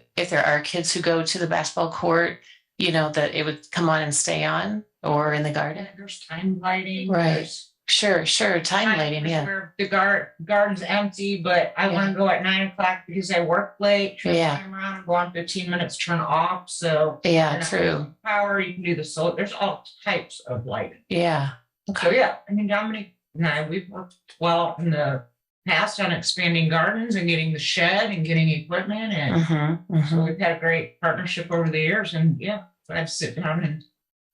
the basketball court, that it would come on and stay on, or in the garden? There's time lighting. Right. Sure. Time lighting, yeah. Where the garden's empty, but I want to go at 9 o'clock because I work late. Turn around, go on 15 minutes, turn off. So yeah, true. Power, you can do the solar. There's all types of lighting. Yeah. Okay. So yeah, I mean, Dominic and I, we've worked well in the past on expanding gardens and getting the shed and getting equipment, and so we've had a great partnership over the years. And yeah, I'd sit down and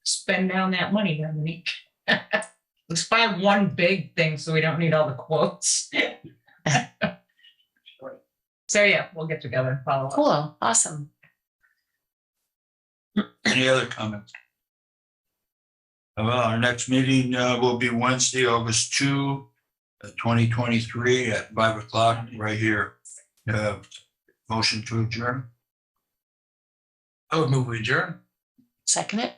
spend down that money, Dominique. Let's buy one big thing so we don't need all the quotes. So yeah, we'll get together and follow up. Cool. Awesome. Any other comments? Well, our next meeting will be Wednesday, August 2, 2023 at 5 o'clock right here. Motion to adjourn. I would move we adjourn. Second it.